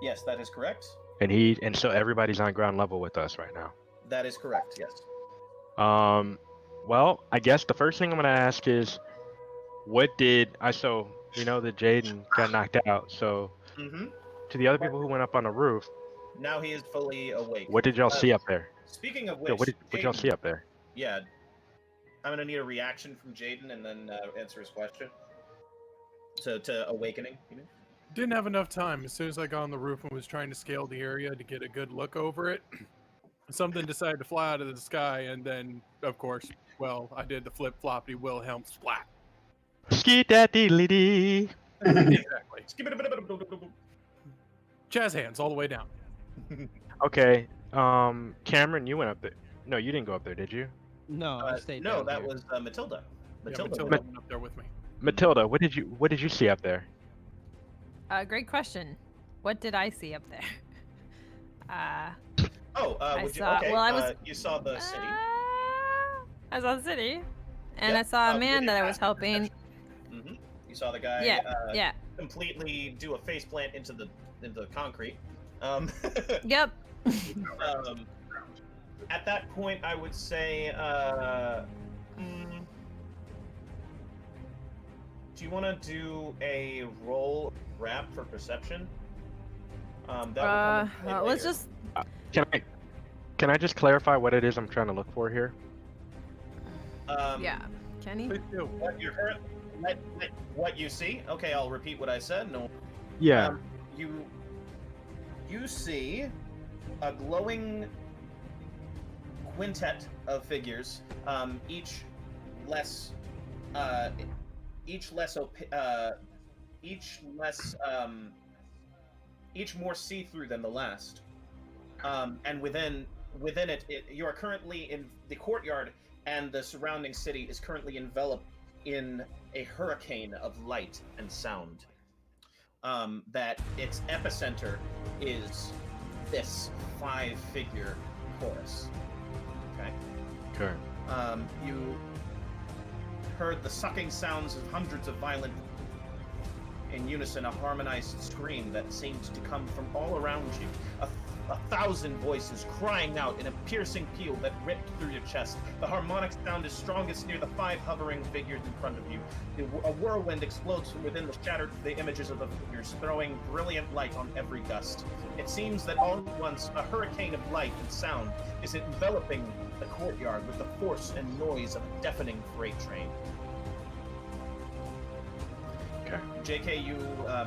Yes, that is correct. And so everybody's on ground level with us right now. That is correct, yes. Well, I guess the first thing I'm gonna ask is, so we know that Jaden got knocked out, so to the other people who went up on the roof, Now he is fully awake. what did y'all see up there? Speaking of which, Yeah, what did y'all Jaden- see up there? Yeah, I'm gonna need a reaction from Jaden and then answer his question. To awakening, you mean? Didn't have enough time. As soon as I got on the roof and was trying to scale the area to get a good look over it, something decided to fly out of the sky, and then, of course, well, I did the flip-floppy Wilhelm splat. Skeet that dee. Exactly. Jazz hands all the way down. Okay. Cameron, you went up there. No, you didn't go up there, did you? No, I stayed No, down that here. was Matilda. Yeah, Matilda. Matilda went up there with me. Matilda, what did you see up there? Great question. What did I see up there? Would you, saw- okay. well, I was- You saw the city. I saw the city, and Yep, I saw a we man did that I was that. helping. You saw the guy. Yeah. Completely do a faceplant into the concrete. Yep. At that point, I would say, do you want to do a roll rap for perception? That will come into play Let's later. just. Can I just clarify what it is I'm trying to look for here? Yeah. Kenny. Please do. What your current, what you see? Okay, I'll repeat what I said. No. Yeah. You see a glowing quintet of figures, each more see-through than the last. And within it, you are currently in the courtyard, and the surrounding city is currently enveloped in a hurricane of light and sound. that its epicenter is this 5-figure chorus. Okay. Okay. You heard the sucking sounds of hundreds of violent, in unison, a harmonized scream that seemed to come from all around you. A thousand voices crying out in a piercing peal that ripped through your chest. The harmonic sound is strongest near the 5 hovering figures in front of you. A whirlwind explodes from within the shattered images of the figures, throwing brilliant light on every gust. It seems that all at once a hurricane of light and sound is enveloping the courtyard with the force and noise of a deafening freight train. Okay. JK, you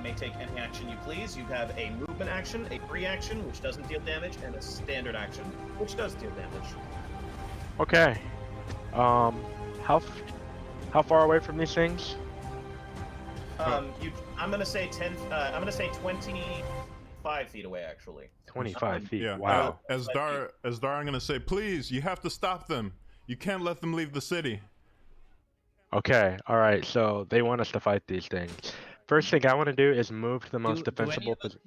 may take any action you please. You have a movement action, a free action, which doesn't deal damage, and a standard action, which does deal damage. Okay. How far away from these things? I'm gonna say 10. I'm gonna say 25 feet away, actually. 25 feet. Yeah. Wow. As Dar, I'm gonna say, please, you have to stop them. You can't let them leave the city. Okay. All right. So they want us to fight these things. First thing I want to do is move to the most defensible position.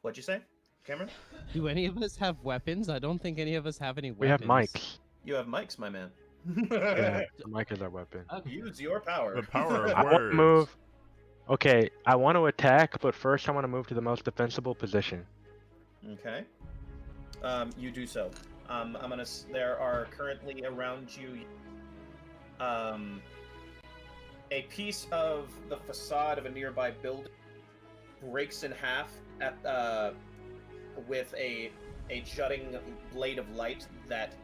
What'd you say, Cameron? Do any of us have weapons? I don't think any of us have any weapons. We have mics. You have mics, my man. Yeah, the mic is our weapon. Use your power. The power of I want to words. move. Okay, I want to attack, but first I want to move to the most defensible position. Okay. You do so. There are currently around you, a piece of the facade of a nearby building breaks in half at with a jutting blade of light that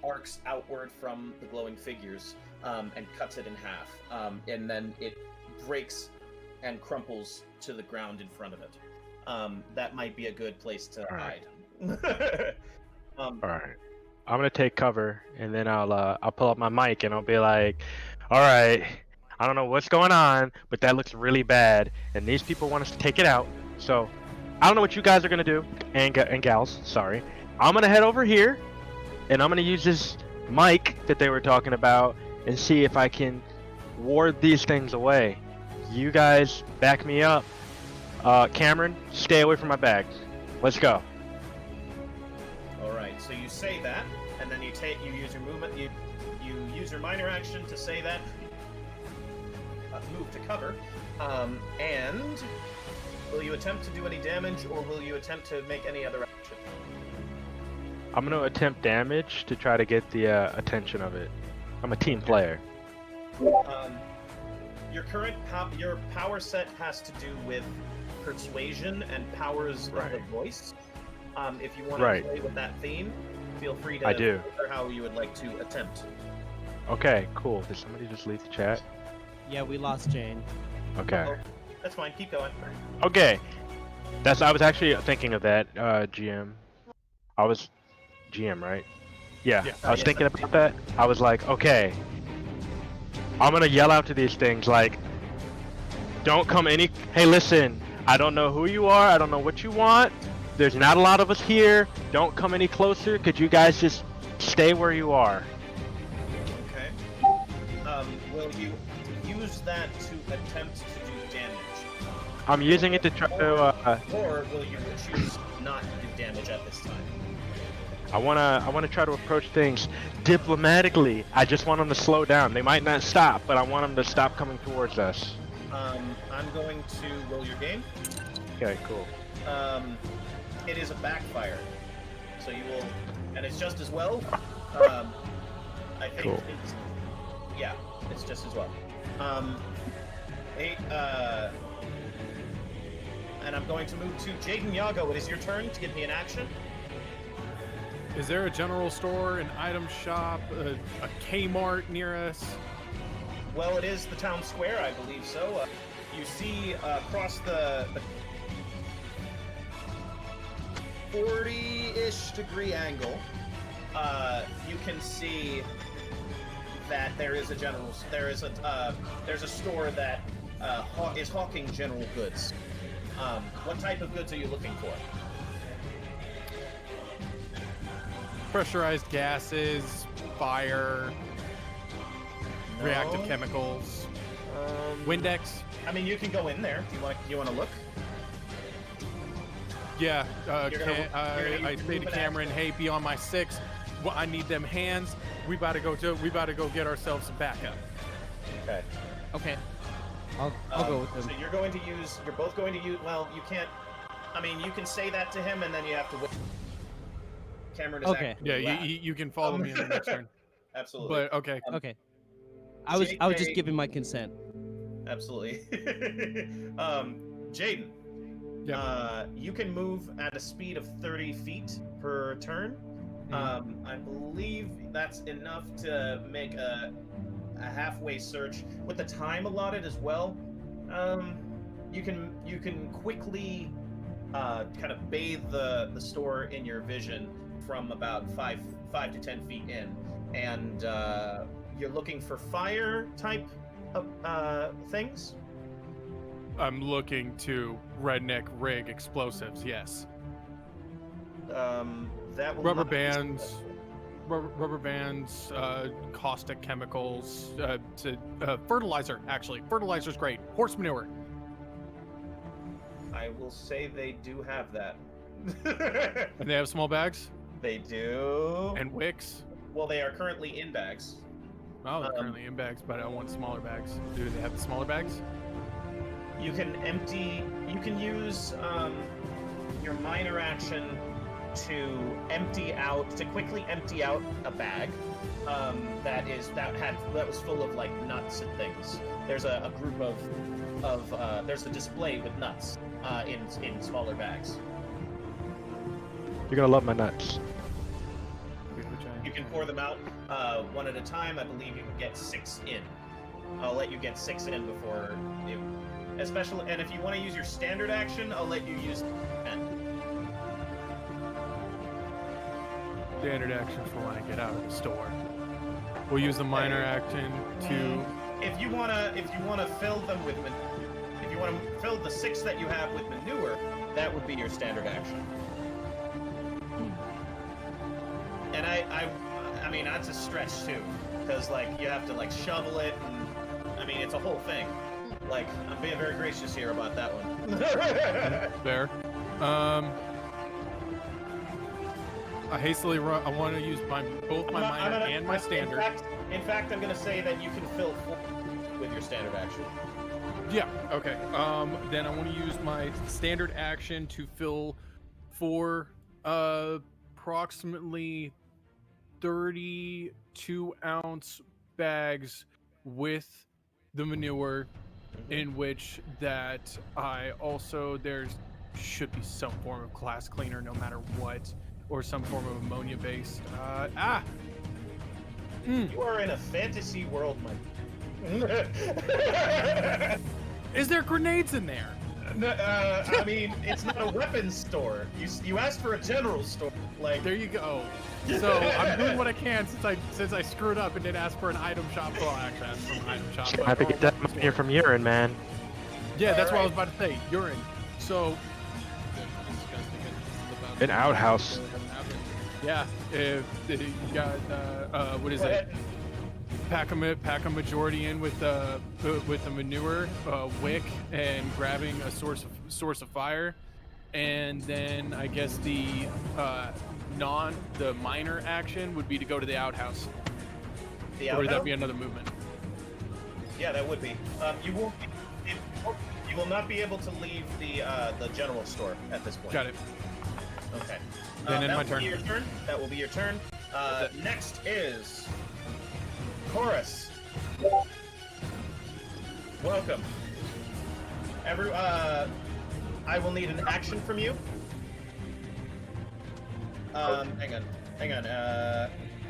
arcs outward from the glowing figures, and cuts it in half. And then it breaks and crumples to the ground in front of it. That might be a good place to hide. All right, I'm gonna take cover, and then I'll pull up my mic, and I'll be like, "All right, I don't know what's going on, but that looks really bad, and these people want us to take it out. So I don't know what you guys are gonna do, and gals, sorry. I'm gonna head over here, and I'm gonna use this mic that they were talking about, and see if I can ward these things away. You guys back me up. Cameron, stay away from my bags. Let's go." Alright, so you say that, and then you use your movement, you use your minor action to say that, move to cover, and will you attempt to do any damage, or will you attempt to make any other action? I'm gonna attempt damage to try to get the attention of it. I'm a team player. Your current your power set has to do with persuasion and powers of the voice. If you want to play with that theme, feel free to consider how you would like to attempt. Okay, cool. Did somebody just leave the chat? Yeah, we lost Jane. Okay. Oh, that's fine. Keep going. Okay. I was actually thinking of that, GM. I was GM, right? Yeah. I was thinking about that. I was like, okay, I'm gonna yell out to these things like, don't come any. Hey, listen. I don't know who you are. I don't know what you want. There's not a lot of us here. Don't come any closer. Could you guys just stay where you are? Okay. Will you use that to attempt to do damage? I'm using it to try to. Or will you choose not to do damage at this time? I wanna try to approach things diplomatically. I just want them to slow down. They might not stop, but I want them to stop coming towards us. I'm going to roll your game. Okay, cool. It is a backfire, so you will, and it's just as well. I think Cool. It's just as well. And I'm going to move to Jaden Yago. It is your turn to give me an action. Is there a general store, an item shop, a Kmart near us? Well, it is the town square, I believe so. You see across the 40-ish degree angle, you can see that there's a store that is hawking general goods. What type of goods are you looking for? Pressurized gases, fire, reactive chemicals. Windex. I mean, you can go in there. Do you want to look? Yeah. You're gonna I use say to movement Cameron, action. hey, be on my 6. Well, I need them hands. We about to go get ourselves some backup. Okay. Okay. I'll go with So them. you're both going to use. Well, you can't. I mean, you can say that to him, and then you have to wait. Cameron is Okay. actually Yeah, last. you can follow me in the next turn. Absolutely. But okay. Okay. I was just JK giving my consent. Absolutely. Jaden. Yeah. You can move at a speed of 30 feet per turn. I believe that's enough to make a halfway search with the time allotted as well. You can quickly kind of bathe the store in your vision from about 5 to 10 feet in, and you're looking for fire type things. I'm looking to redneck rig explosives. Yes. That will Rubber not be bands. Rubber bands, caustic chemicals, fertilizer. Actually, fertilizer's great. Horse manure. I will say they do have that. And they have small bags They do. and wicks. Well, they are currently in bags. Oh, they're currently in bags, but I want smaller bags. Do they have the smaller bags? You can use your minor action to quickly empty out a bag that was full of like nuts and things. There's a group of there's a display with nuts in smaller bags. You're gonna love my nuts. You can pour them out one at a time. I believe you can get 6 in. I'll let you get 6 in before you. Especially, and if you want to use your standard action, I'll let you use 10. Standard action for when I get out of the store. We'll use the minor action to. If you wanna fill them with, if you wanna fill the 6 that you have with manure, that would be your standard action. And I mean that's a stretch too, because like you have to like shovel it, and I mean it's a whole thing. Like I'm being very gracious here about that one. There. I hastily run. I want to use both my minor and my standard. In fact, I'm gonna say that you can fill 4 with your standard action. Yeah. Okay. Then I want to use my standard action to fill 4 approximately 32-ounce bags with the manure, in which that I also there should be some form of glass cleaner no matter what, or some form of ammonia based. You are in a fantasy world, Mike. Is there grenades in there? I mean, it's not a weapons store. You asked for a general store. Like There you go. So I'm doing what I can since I screwed up and didn't ask for an item shop. Well, actually, I asked for an item shop. I have to get that money from urine, man. Yeah, that's what I was about to say. Urine. So. An outhouse. Yeah, if you got what is it? Pack a majority in with the manure, wick, and grabbing a source of fire, and then I guess the minor action would be to go to the outhouse. Or would that be another movement? Yeah, that would be. You will not be able to leave the general store at this point. Got it. Okay. Then in my That will be your turn. Next is Chorus. Welcome. I will need an action from you. Hang on.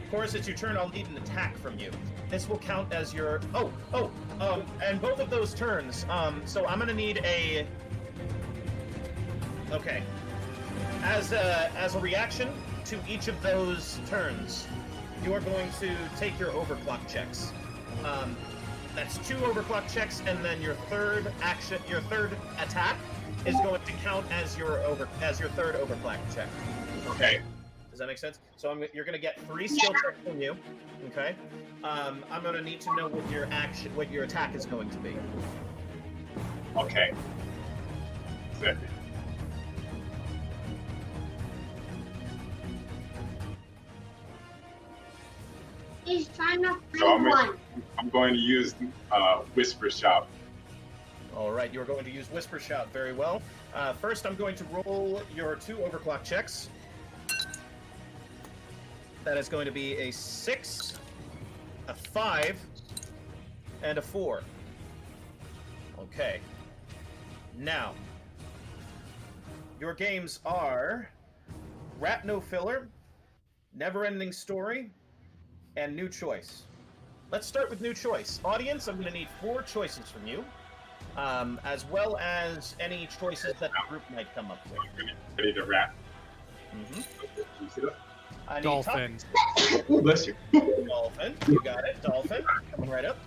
Chorus, it's your turn. I'll need an attack from you. This will count as your. And both of those turns. So I'm gonna need a. Okay. As a reaction to each of those turns, you are going to take your overclock checks. That's 2 overclock checks, and then your third attack is going to count as your third overclock check. Okay. Does that make sense? So you're gonna get 3 skill checks from you. Okay. I'm gonna need to know what your attack is going to be. Okay. He's trying to So find I'm going to use Whisper Shout. All right, you're going to use Whisper Shout. Very well. First, I'm going to roll your 2 overclock checks. That is going to be a 6, a 5, and a 4. Okay. Now, your games are Rap No Filler, Never Ending Story, and New Choice. Let's start with New Choice. Audience, I'm going to need 4 choices from you, as well as any choices that the group might come up with. Ready to rap? I need Dolphin. Ooh, bless you. Dolphin, you got it. Dolphin, coming right up.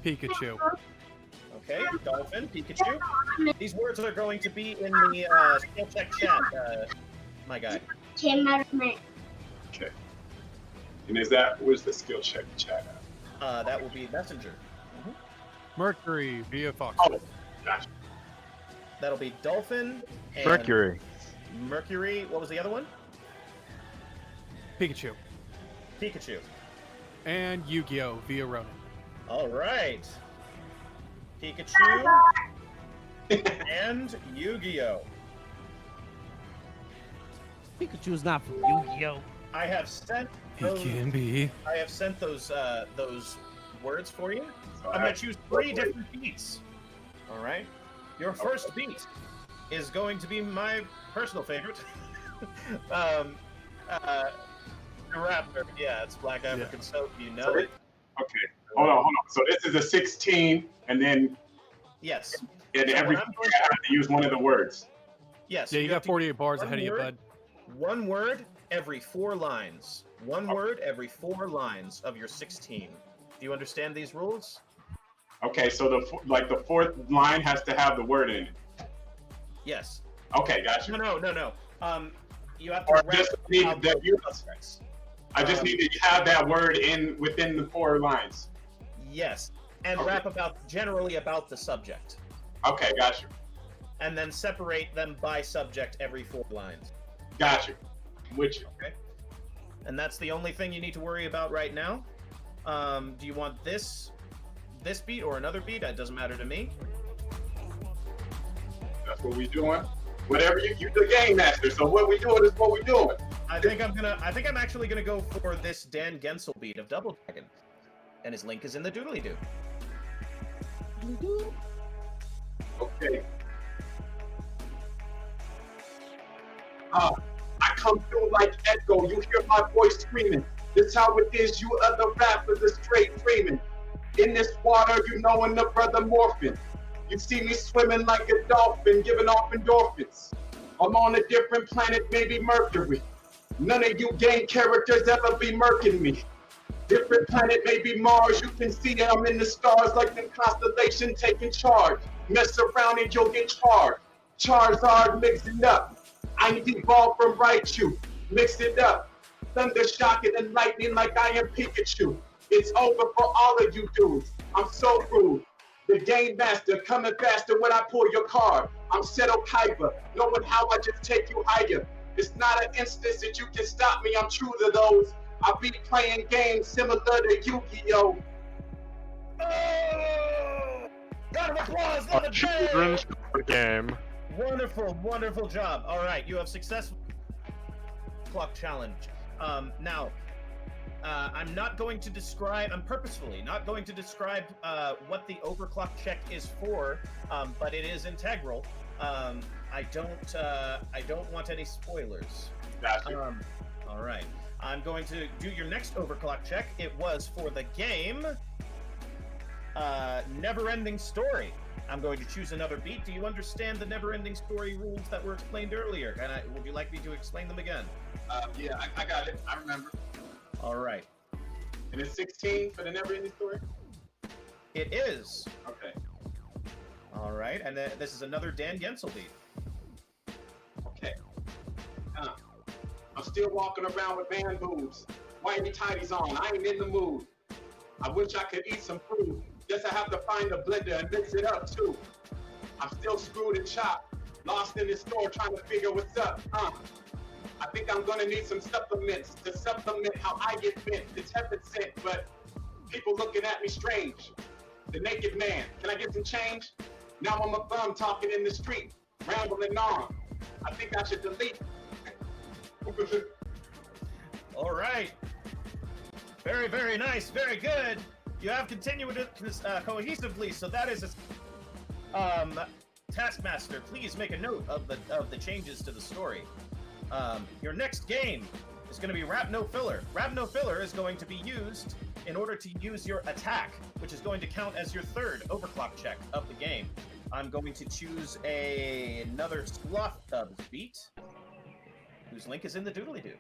Pikachu. Okay, Dolphin, Pikachu. These words are going to be in the skill check chat, my guy. Okay. And where's the skill check chat at? That will be Messenger. Mercury via Fox. Oh, gotcha. That'll be Dolphin and Mercury. Mercury. What was the other one? Pikachu. Pikachu. And Yu-Gi-Oh! Via Ronin. All right. Pikachu and Yu-Gi-Oh! Pikachu's not from Yu-Gi-Oh! I have sent He those. can be. I have sent those words for you. I'm gonna choose 3 different beats. All right. Your first beat is going to be my personal favorite. The rapper. Yeah, it's Black African Soap. You know it. Okay. Hold on. So this is a 16, and then Yes. in So every what I'm I have to use one of the words. Yes. Yeah, you have got to 48 use bars one ahead of you, word- bud. One word every 4 lines. One word every 4 lines of your 16. Do you understand these rules? Okay, so the 4th line has to have the word in it. Yes. Okay, gotcha. No. You have to Or rap just need out that those you- suspects. I just need to have that word within the 4 lines. Yes, and Okay. rap generally about the subject, Okay, gotcha. and then separate them by subject every 4 lines. Gotcha. I'm with you. Okay. And that's the only thing you need to worry about right now. Do you want this beat or another beat? It doesn't matter to me. That's what we doing. Whatever you're the game master. So what we doing is what we doing. I think I'm actually gonna go for this Dan Gensel beat of Double Dragon, and his link is in the doodly doo. Okay. I come through like echo. You hear my voice screaming. This how it is. You other rappers are straight dreaming. In this water, you knowin' the brother morphin'. You see me swimming like a dolphin, giving off endorphins. I'm on a different planet, maybe Mercury. None of you game characters ever be murking me. Different planet, maybe Mars. You can see I'm in the stars like the constellation taking charge. Mess around and you'll get charged. Charizard mixing up. I evolved from Raichu. Mix it up. Thunder shocking and lightning like I am Pikachu. It's over for all of you dudes. I'm so rude. The game master coming faster when I pull your card. I'm Seto Kaiba, knowing how I just take you higher. It's not an instance that you can stop me. I'm true to those. I be playing games similar to Yu-Gi-Oh! Oh! Round of applause for the Children's day! game. Wonderful job. All right, you have successful clock challenge. Now, I'm purposefully not going to describe what the overclock check is for, but it is integral. I don't want any spoilers. Gotcha. All right. I'm going to do your next overclock check. It was for the game Never Ending Story. I'm going to choose another beat. Do you understand the Never Ending Story rules that were explained earlier? And would you like me to explain them again? Yeah, I got it. I remember. All right. And it's 16 for the Never Ending Story? It is. Okay. All right. And then this is another Dan Gensel beat. Okay. I'm still walking around with man boobs. Whitey tighties on, I ain't in the mood. I wish I could eat some food. Guess I have to find a blender and mix it up too. I'm still screwed and chopped, lost in this store trying to figure what's up. I think I'm gonna need some supplements to supplement how I get bent. It's heaven sent, but people looking at me strange. The naked man, can I get some change? Now I'm a bum talking in the street, rambling on. I think I should delete. All right. Very, very nice. Very good. You have continued cohesively, so that is Taskmaster, please make a note of the changes to the story. Your next game is going to be Rap No Filler. Rap No Filler is going to be used in order to use your attack, which is going to count as your third overclock check of the game. I'm going to choose another SLOTHDUBZ beat, whose link is in the doodly-doo.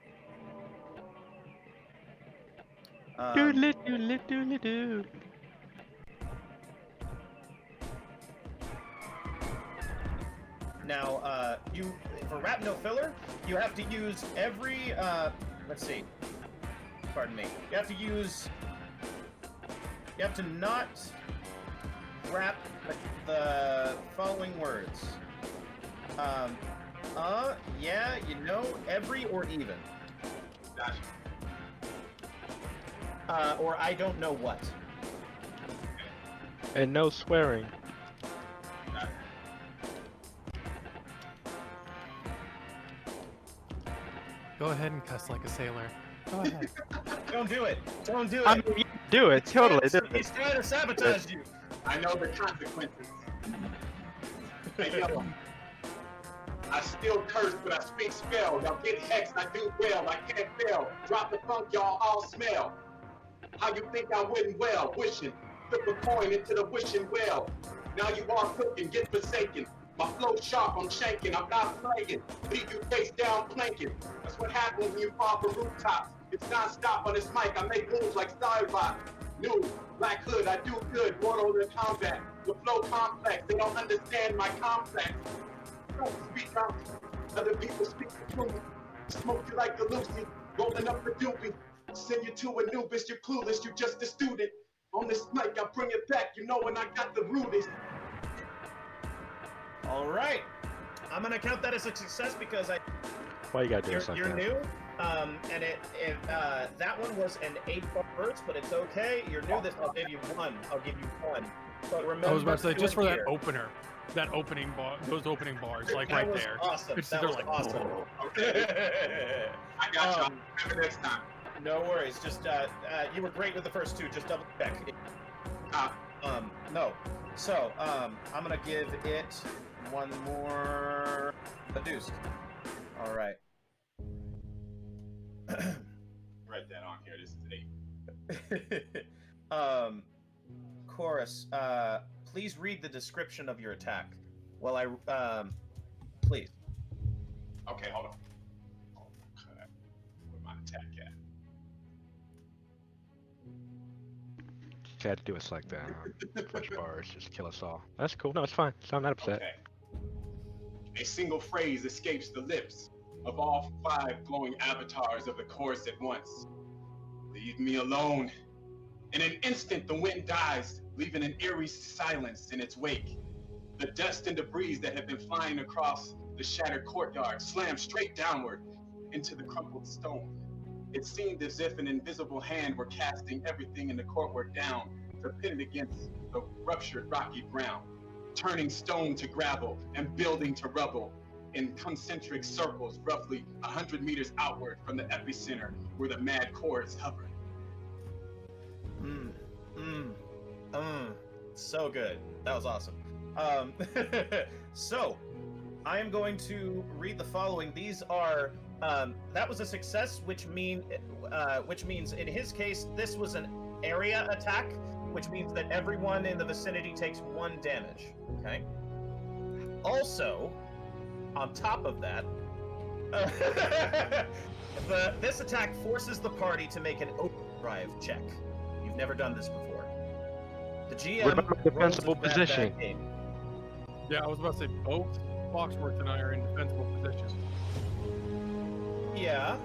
Doodly doodly doodly doo. Now, for Rap No Filler, you have to use every, let's see, pardon me, you have to not rap the following words. Yeah, you know, every or even. Gotcha. Or I don't know what. And no swearing. Go ahead and cuss like a sailor. Go ahead. Don't do it. Don't do it. I mean, you do it. Totally do He's it. trying to sabotage you. I know the consequences. Hey, yo. I still curse, but I speak spell. Y'all get hexed, I do well. I can't fail. Drop the funk, y'all all smell. How you think I wouldn't well? Wishing. Flip a coin into the wishing well. Now you are cooking, get forsaken. My flow sharp, I'm shanking, I'm not playing. Leave you face down planking. That's what happens when you fall for rooftops. It's non-stop on this mic, I make moves like Starbucks. New, black hood, I do good, mortal in combat. The flow complex, they don't understand my complex. Don't speak out, other people speak through me. Smoke you like a Lucy, rolling up the doobie. Send you to Anubis, you're clueless, you're just a student. On this mic, I bring it back, you know when I got the rudest. All right. I'm going to count that as a success because Why you gotta do this like you're that? new. And that one was an 8-bar burst, but it's okay. You're new. This I'll give you one. But remember, I was about to say, just for that here. opener, that opening bar, those opening bars, like That right was there. awesome. It's- That they're was like, awesome. Okay. I got y'all. Remember next time. No worries. Just you were great with the first two. Just double check. No. So I'm gonna give it one more reduced. All right. Write that on here. This is 8. Chorus. Please read the description of your attack. Well, please. Okay, hold on. Okay. Where's my attack at? Just had to do us like that. Huh? Fresh bars, just kill us all. That's cool. No, it's fine. So I'm not upset. Okay. A single phrase escapes the lips of all 5 glowing avatars of the chorus at once. Leave me alone. In an instant, the wind dies, leaving an eerie silence in its wake. The dust and debris that had been flying across the shattered courtyard slammed straight downward into the crumpled stone. It seemed as if an invisible hand were casting everything in the courtyard down to pin it against the ruptured rocky ground, turning stone to gravel and building to rubble in concentric circles roughly 100 meters outward from the epicenter where the MAAD chorus hovered. So good. That was awesome. So, I am going to read the following. These are, that was a success, which means in his case, this was an area attack, which means that everyone in the vicinity takes 1 damage, okay? Also, on top of that, this attack forces the party to make an overdrive check. You've never done this before. The GM What about defensible rolls a bad position? game. Yeah, I was about to say both Foxworth and I are in defensible positions. Yeah,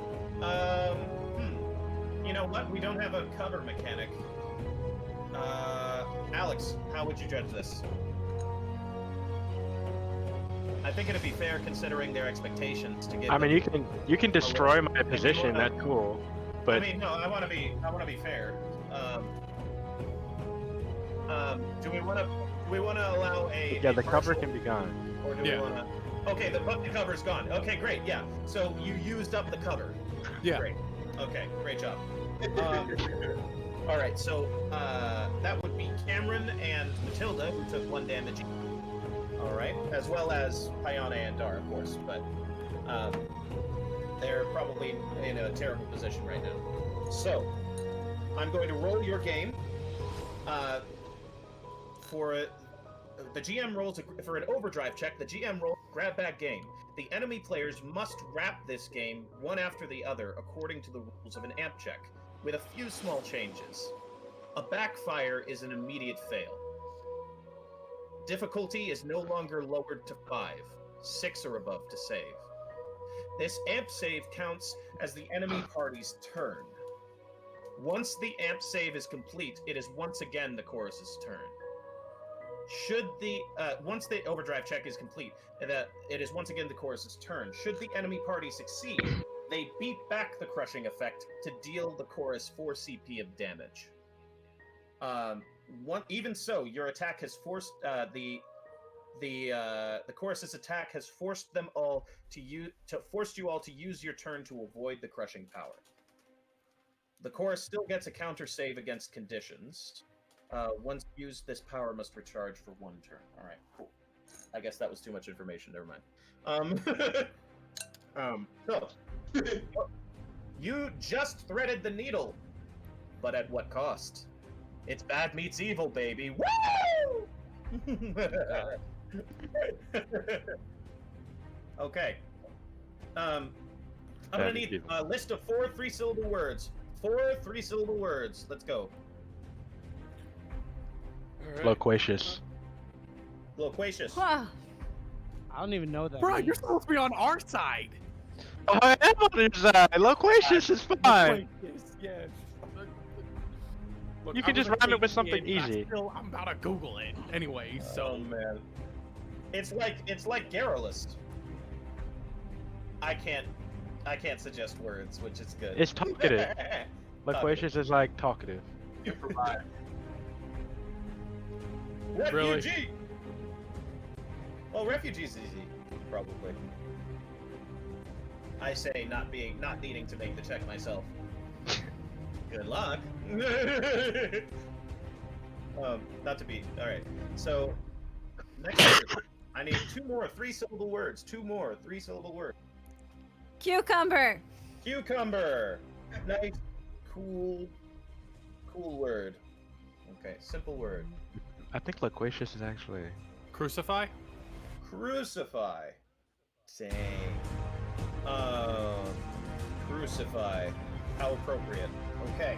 You know what? We don't have a cover mechanic. Alex, how would you judge this? I think it'd be fair considering their expectations to give. I mean, them you can destroy my if you position. wanna- That's cool. But I mean, no, I want to be fair. Do we want to allow a yeah, a the cover partial- can be gone. Or do we want to? Okay, the cover's gone. Okay, great. Yeah. So you used up the cover. Yeah. Great. Okay, great job. All right, so that would be Cameron and Matilda, who took 1 damage each. All right, as well as Payane and Dar, of course, but they're probably in a terrible position right now. So I'm going to roll your game. For the GM rolls for an overdrive check. The GM rolls grab bag game. The enemy players must wrap this game one after the other according to the rules of an amp check, with a few small changes. A backfire is an immediate fail. Difficulty is no longer lowered to 5, 6 or above to save. This amp save counts as the enemy party's turn. Once the amp save is complete, it is once again the chorus's turn. Should the once the overdrive check is complete, it is once again the chorus's turn. Should the enemy party succeed, they beat back the crushing effect to deal the chorus 4 CP of damage. Even so, your attack has forced the chorus's attack has forced them all forced you all to use your turn to avoid the crushing power. The chorus still gets a counter save against conditions. Once used, this power must recharge for 1 turn. All right, cool. I guess that was too much information. Never mind. So you just threaded the needle, but at what cost? It's bad meets evil, baby. Woo! Okay. I'm gonna need a list of 4 3-syllable words. 4 3-syllable words. Let's go. Loquacious. Loquacious. I don't even know that. Bro, you're supposed to be on our side. Oh, I am on your side. Loquacious is fine. Yes. Look, You I can was just a rhyme it with kid, something but easy. I'm about to Google it anyway. So Oh man, it's like garrulous. I can't suggest words, which is good. It's talkative. Loquacious is like talkative. Improvise. Refugee. Well, refugee's easy, probably. I say not needing to make the check myself. Good luck. Not to be. All right. So next word. I need 2 more 3-syllable words. 2 more 3-syllable words. Cucumber. Cucumber. Nice, cool word. Okay, simple word. I think loquacious is actually. crucify. Crucify. Dang. Crucify. How appropriate. Okay.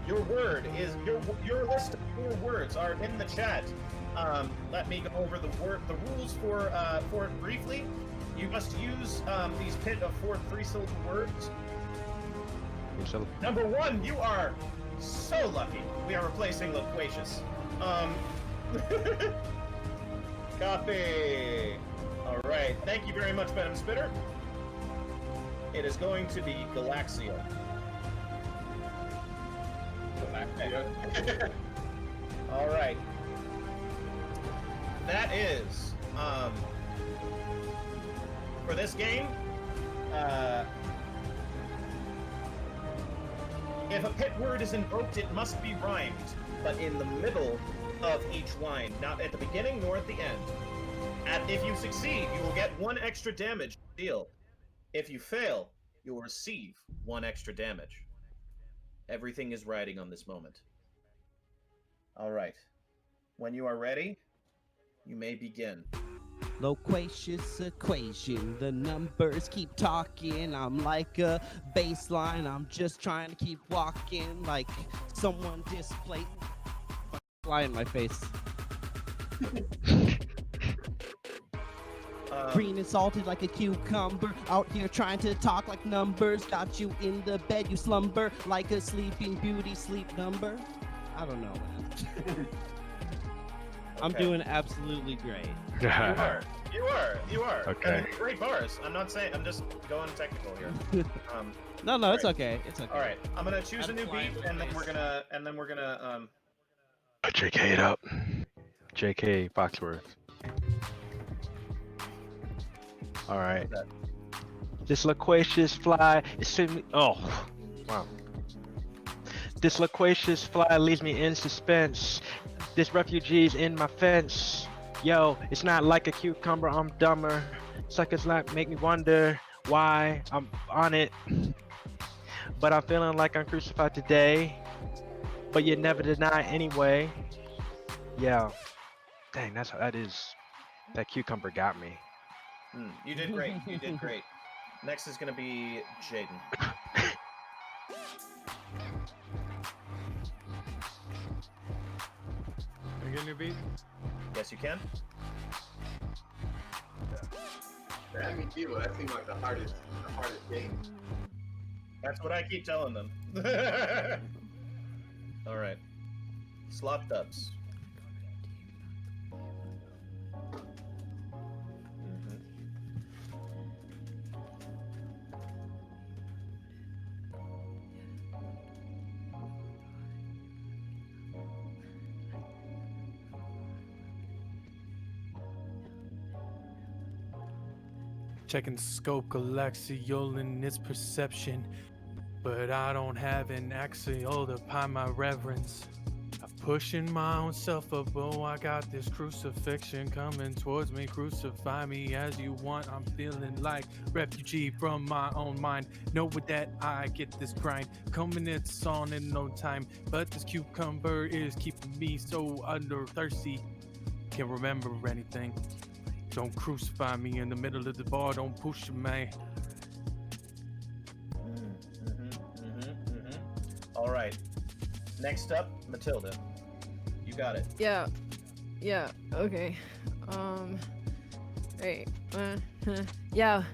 Your word is your list of 4 words are in the chat. Let me go over the rules for it briefly. You must use these pit of 4 3-syllable words. Number 1, you are so lucky. We are replacing loquacious. Copy. All right. Thank you very much, Venom Spitter. It is going to be Galaxia. All right. That is for this game. If a pit word is invoked, it must be rhymed, but in the middle of each line, not at the beginning nor at the end. If you succeed, you will get 1 extra damage. Deal. If you fail, you will receive 1 extra damage. Everything is riding on this moment. All right. When you are ready, you may begin. Loquacious equation, the numbers keep talking. I'm like a baseline, I'm just trying to keep walking like someone displayed fly in my face. Green and salted like a cucumber. Out here trying to talk like numbers. Got you in the bed, you slumber like a sleeping beauty sleep number. I don't know, man. I'm doing absolutely great. You are. Okay. I mean, great bars. I'm not saying. I'm just going technical here. No, it's okay. It's okay. All right. I'm gonna choose a new beat, and then we're gonna. JK it up. JK Foxworth. All right. This loquacious fly is sitting. Oh, wow. This loquacious fly leaves me in suspense. This refugee's in my fence. Yo, it's not like a cucumber, I'm dumber. Suckers like make me wonder why I'm on it. But I'm feeling like I'm crucified today. But you never deny anyway. Yeah. Dang, that's how that is. That cucumber got me. You did great. You did great. Next is gonna be Jaden. Can I get a new beat? Yes, you can. That seems like the hardest game. That's what I keep telling them. All right. SLOTHDUBZ. Checking the scope, galaxial in its perception. But I don't have an axial to upon my reverence. I'm pushing my own self up, oh, I got this crucifixion coming towards me. Crucify me as you want, I'm feeling like refugee from my own mind. Know with that I get this grind coming, it's on in no time. But this cucumber is keeping me so under thirsty. Can't remember anything. Don't crucify me in the middle of the bar, don't push me. All right. Next up, Matilda. You got it. Yeah, okay. Wait. Yeah,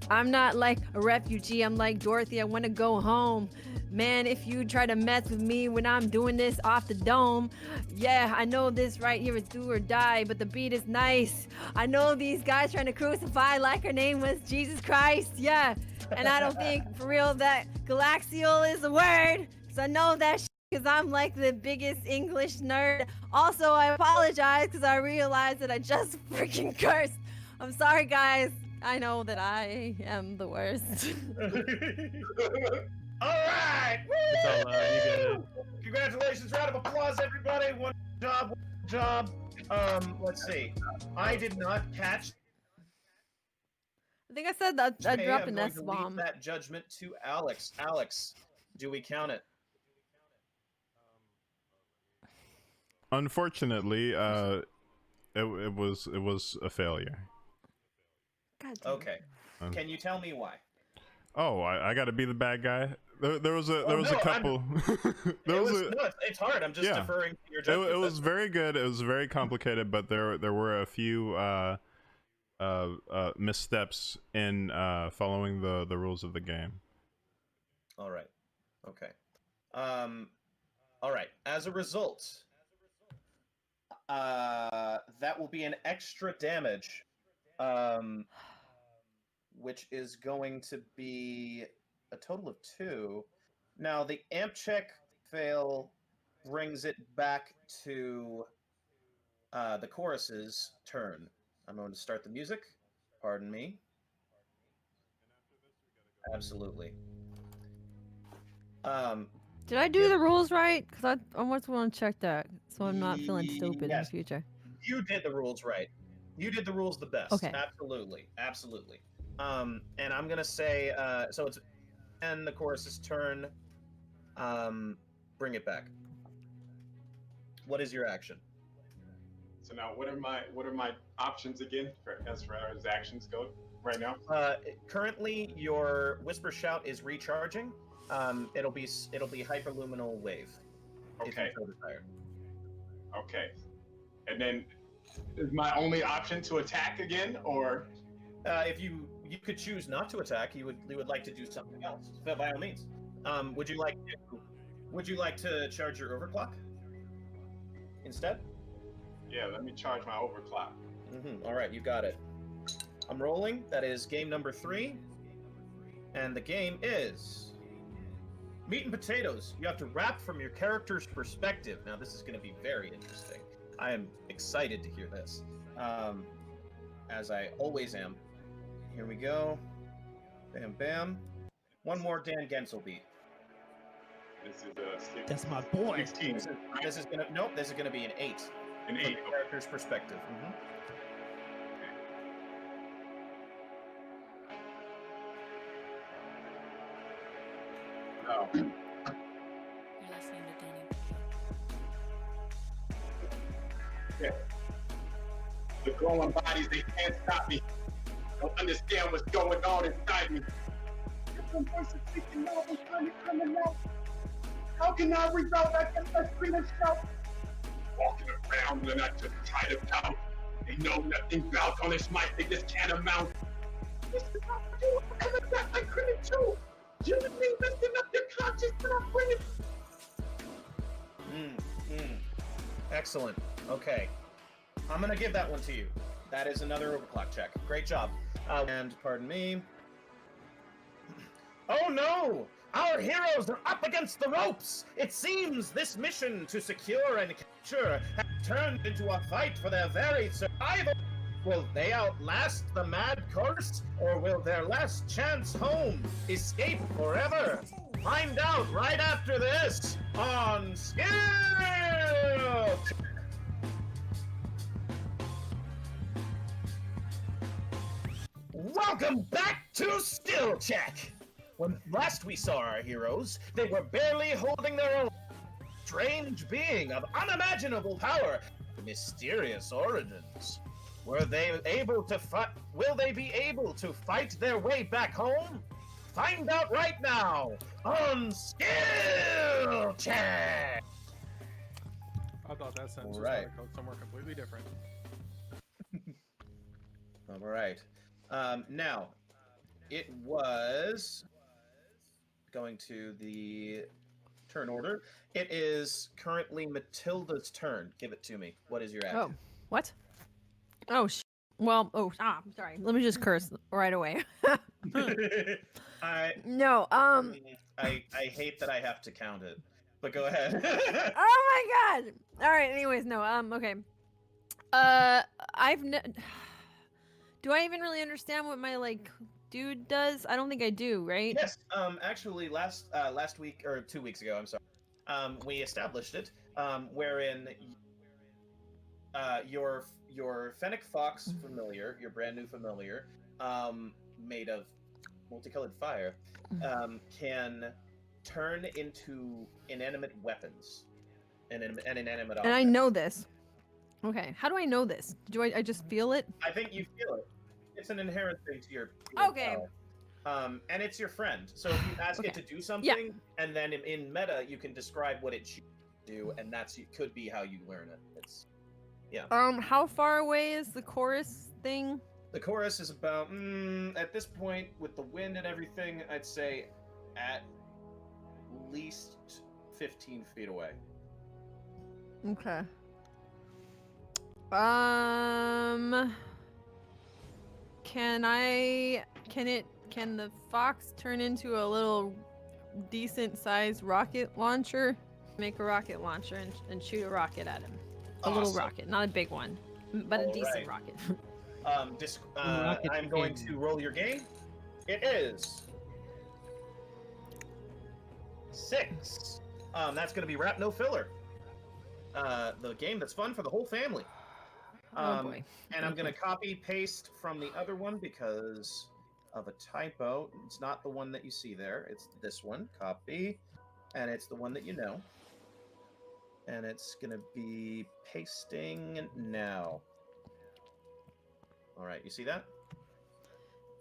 I'm not like a refugee, I'm like Dorothy, I wanna go home. Man, if you try to mess with me when I'm doing this off the dome, yeah, I know this right here is do or die, but the beat is nice. I know these guys trying to crucify like her name was Jesus Christ, yeah. And I don't think for real that galaxial is a word, because I know that because I'm like the biggest English nerd. Also, I apologize because I realized that I just freaking cursed. I'm sorry, guys. I know that I am the worst. All right! Woo! Congratulations, round of applause, everybody. One job. Let's see. I did not catch. I think I said that I dropped an I'm S going to leave bomb. that judgment to Alex. Alex, do we count it? Unfortunately, it was a failure. God damn. Okay. Can you tell me why? Oh, I got to be the bad guy. There was a couple. It's hard. I'm just deferring to your judgment. It was very good. It was very complicated, but there were a few missteps in following the rules of the game. All right. Okay. All right. As a result, that will be an extra damage, which is going to be a total of 2. Now, the amp check fail brings it back to the chorus's turn. I'm going to start the music. Pardon me. Absolutely. Did I do the rules right? Because I almost want to check that, so I'm not feeling stupid in the Yes. future. You did the rules right. You did the rules the best. Okay. Absolutely. Absolutely. And I'm going to say, so it's and the chorus's turn. Bring it back. What is your action? So now, what are my options again as far as actions go right now? Currently, your whisper shout is recharging. It'll be hyperluminal wave. If Okay. you so desire. Okay. And then is my only option to attack again, or if you could choose not to attack, you would like to do something else. So by all means, would you like to charge your overclock instead? Yeah, let me charge my overclock. All right, you got it. I'm rolling. That is game number 3, and the game is meat and potatoes. You have to rap from your character's perspective. Now, this is going to be very interesting. I am excited to hear this, as I always am. Here we go. Bam, bam. One more Dan Gensel beat. This is That's my boy. 16. This is gonna be an 8. An 8. From the character's perspective. No. You're listening to Danny. Yeah. The glowing bodies, they can't stop me. Don't understand what's going on inside me. Some person speaking now was finally coming out. How can I resolve that scream and shout? Walking around when I just try to doubt. They know nothing about on this mic, they just can't amount. This is how I do. I'm coming back like criminal too. You and me messing up your conscience when I'm bringing. Excellent. Okay. I'm gonna give that one to you. That is another overclock check. Great job. And pardon me. Oh no! Our heroes are up against the ropes! It seems this mission to secure and capture has turned into a fight for their very survival. Will they outlast the MAAD curse, or will their last chance home escape forever? Find out right after this on Skill! Welcome back to Skill Check! When last we saw our heroes, they were barely holding their own. Strange being of unimaginable power, mysterious origins. Were they able to fight? Will they be able to fight their way back home? Find out right now on Skill Check! I thought that sentence was Right. going to go somewhere completely different. All right. Now, it was going to the turn order. It is currently Matilda's turn. Give it to me. What is your action? Oh, what? Oh, I'm sorry. Let me just curse right away. No, I hate that I have to count it, but go ahead. Oh my god! All right. Anyways, no. Okay. Do I even really understand what my dude does? I don't think I do. Right? Yes. Actually, last week or 2 weeks ago, I'm sorry. We established it. Wherein your Fennec Fox familiar, your brand new familiar, made of multicolored fire, can turn into inanimate weapons and inanimate objects. And I know this. Okay. How do I know this? Do I just feel it? I think you feel it. It's an inherent thing to your Okay. power. And it's your friend. So if you ask it to do something, and then in meta you can describe what it should do, and could be how you learn it. It's How far away is the chorus thing? The chorus is about at this point with the wind and everything, I'd say at least 15 feet away. Okay. Can the fox turn into a little decent sized rocket launcher? Make a rocket launcher and shoot a rocket at him. A little rocket, not a big one, but a decent rocket. I'm going to roll your game. It is 6. That's going to be Rap No Filler. The game that's fun for the whole family. Oh boy. And I'm going to copy paste from the other one because of a typo. It's not the one that you see there. It's this one. Copy. And it's the one that you know. And it's going to be pasting now. All right, you see that?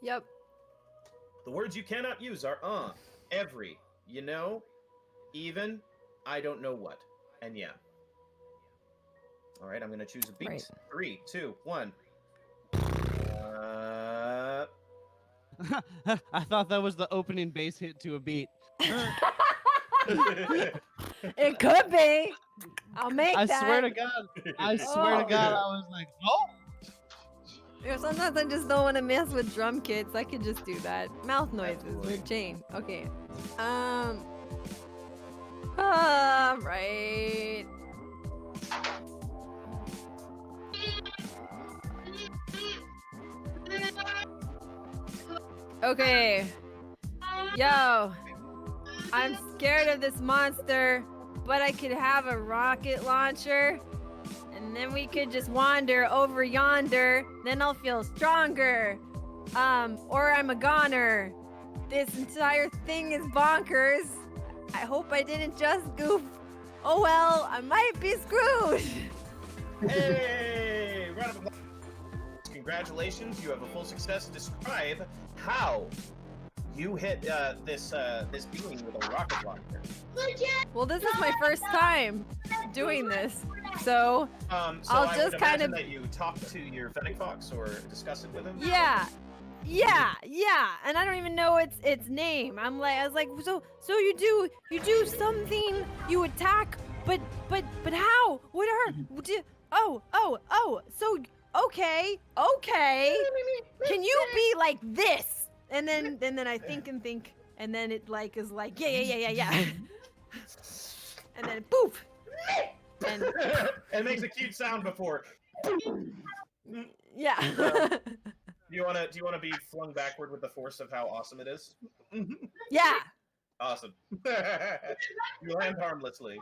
Yep. The words you cannot use are every, you know, even, I don't know what, and yeah. All right, I'm going to choose a beat. Right. 3, 2, 1. I thought that was the opening bass hit to a beat. It could be. I'll make I that. swear to God. I swear to God, I was like, oh. You know, sometimes I just don't want to mess with drum kits. I could just do that. Mouth noises with chain. Okay. Right. Okay. Yo. I'm scared of this monster, but I could have a rocket launcher. And then we could just wander over yonder. Then I'll feel stronger. Or I'm a goner. This entire thing is bonkers. I hope I didn't just goof. Oh well, I might be screwed. Hey! Round of applause. Congratulations, you have a full success. Describe how you hit this being with a rocket launcher. Well, this is my first time doing this, so So I'll I just would kind imagine of that you talk to your Fennec Fox or discuss it with him. yeah, and I don't even know its name. I was like, so you do something, you attack, but how? What are? So okay. Can you be like this? And then I think, and then it like is like yeah. And then poof. And it makes a cute sound before. yeah. Do you wanna be flung backward with the force of how awesome it is? Yeah. Awesome. You land harmlessly.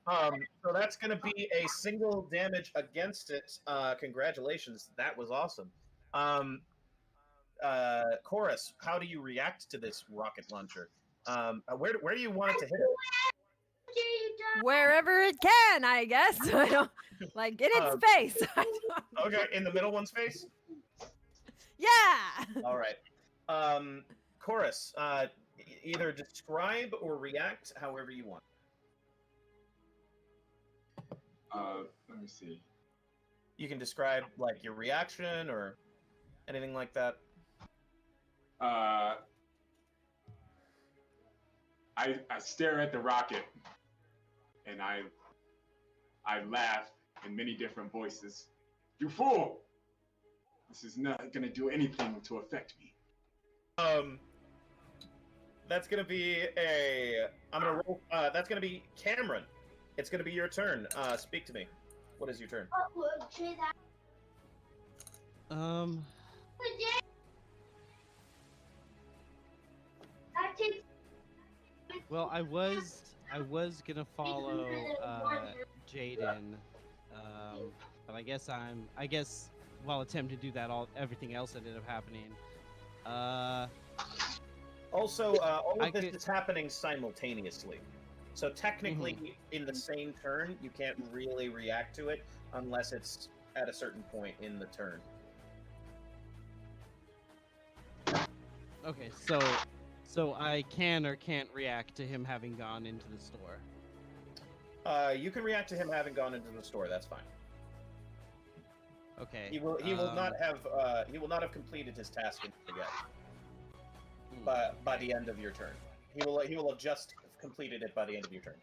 So that's gonna be a single damage against it. Congratulations, that was awesome. Chorus, how do you react to this rocket launcher? Where do you want it to hit it? Wherever it can, I guess. I don't like get in space. Okay, in the middle one's face? Yeah. All right. Chorus, either describe or react however you want. Let me see. You can describe like your reaction or anything like that. I stare at the rocket and I laugh in many different voices. You fool! This is not gonna do anything to affect me. That's gonna be I'm gonna roll. That's gonna be Cameron. It's gonna be your turn. Speak to me. What is your turn? Well, I was gonna follow Jaden, but I guess while attempting to do that, everything else ended up happening. Also, all of this is happening simultaneously. So technically, in the same turn, you can't really react to it unless it's at a certain point in the turn. Okay, so I can or can't react to him having gone into the store. You can react to him having gone into the store. That's fine. Okay. He will not have completed his task yet. But by the end of your turn, he will have just completed it by the end of your turn.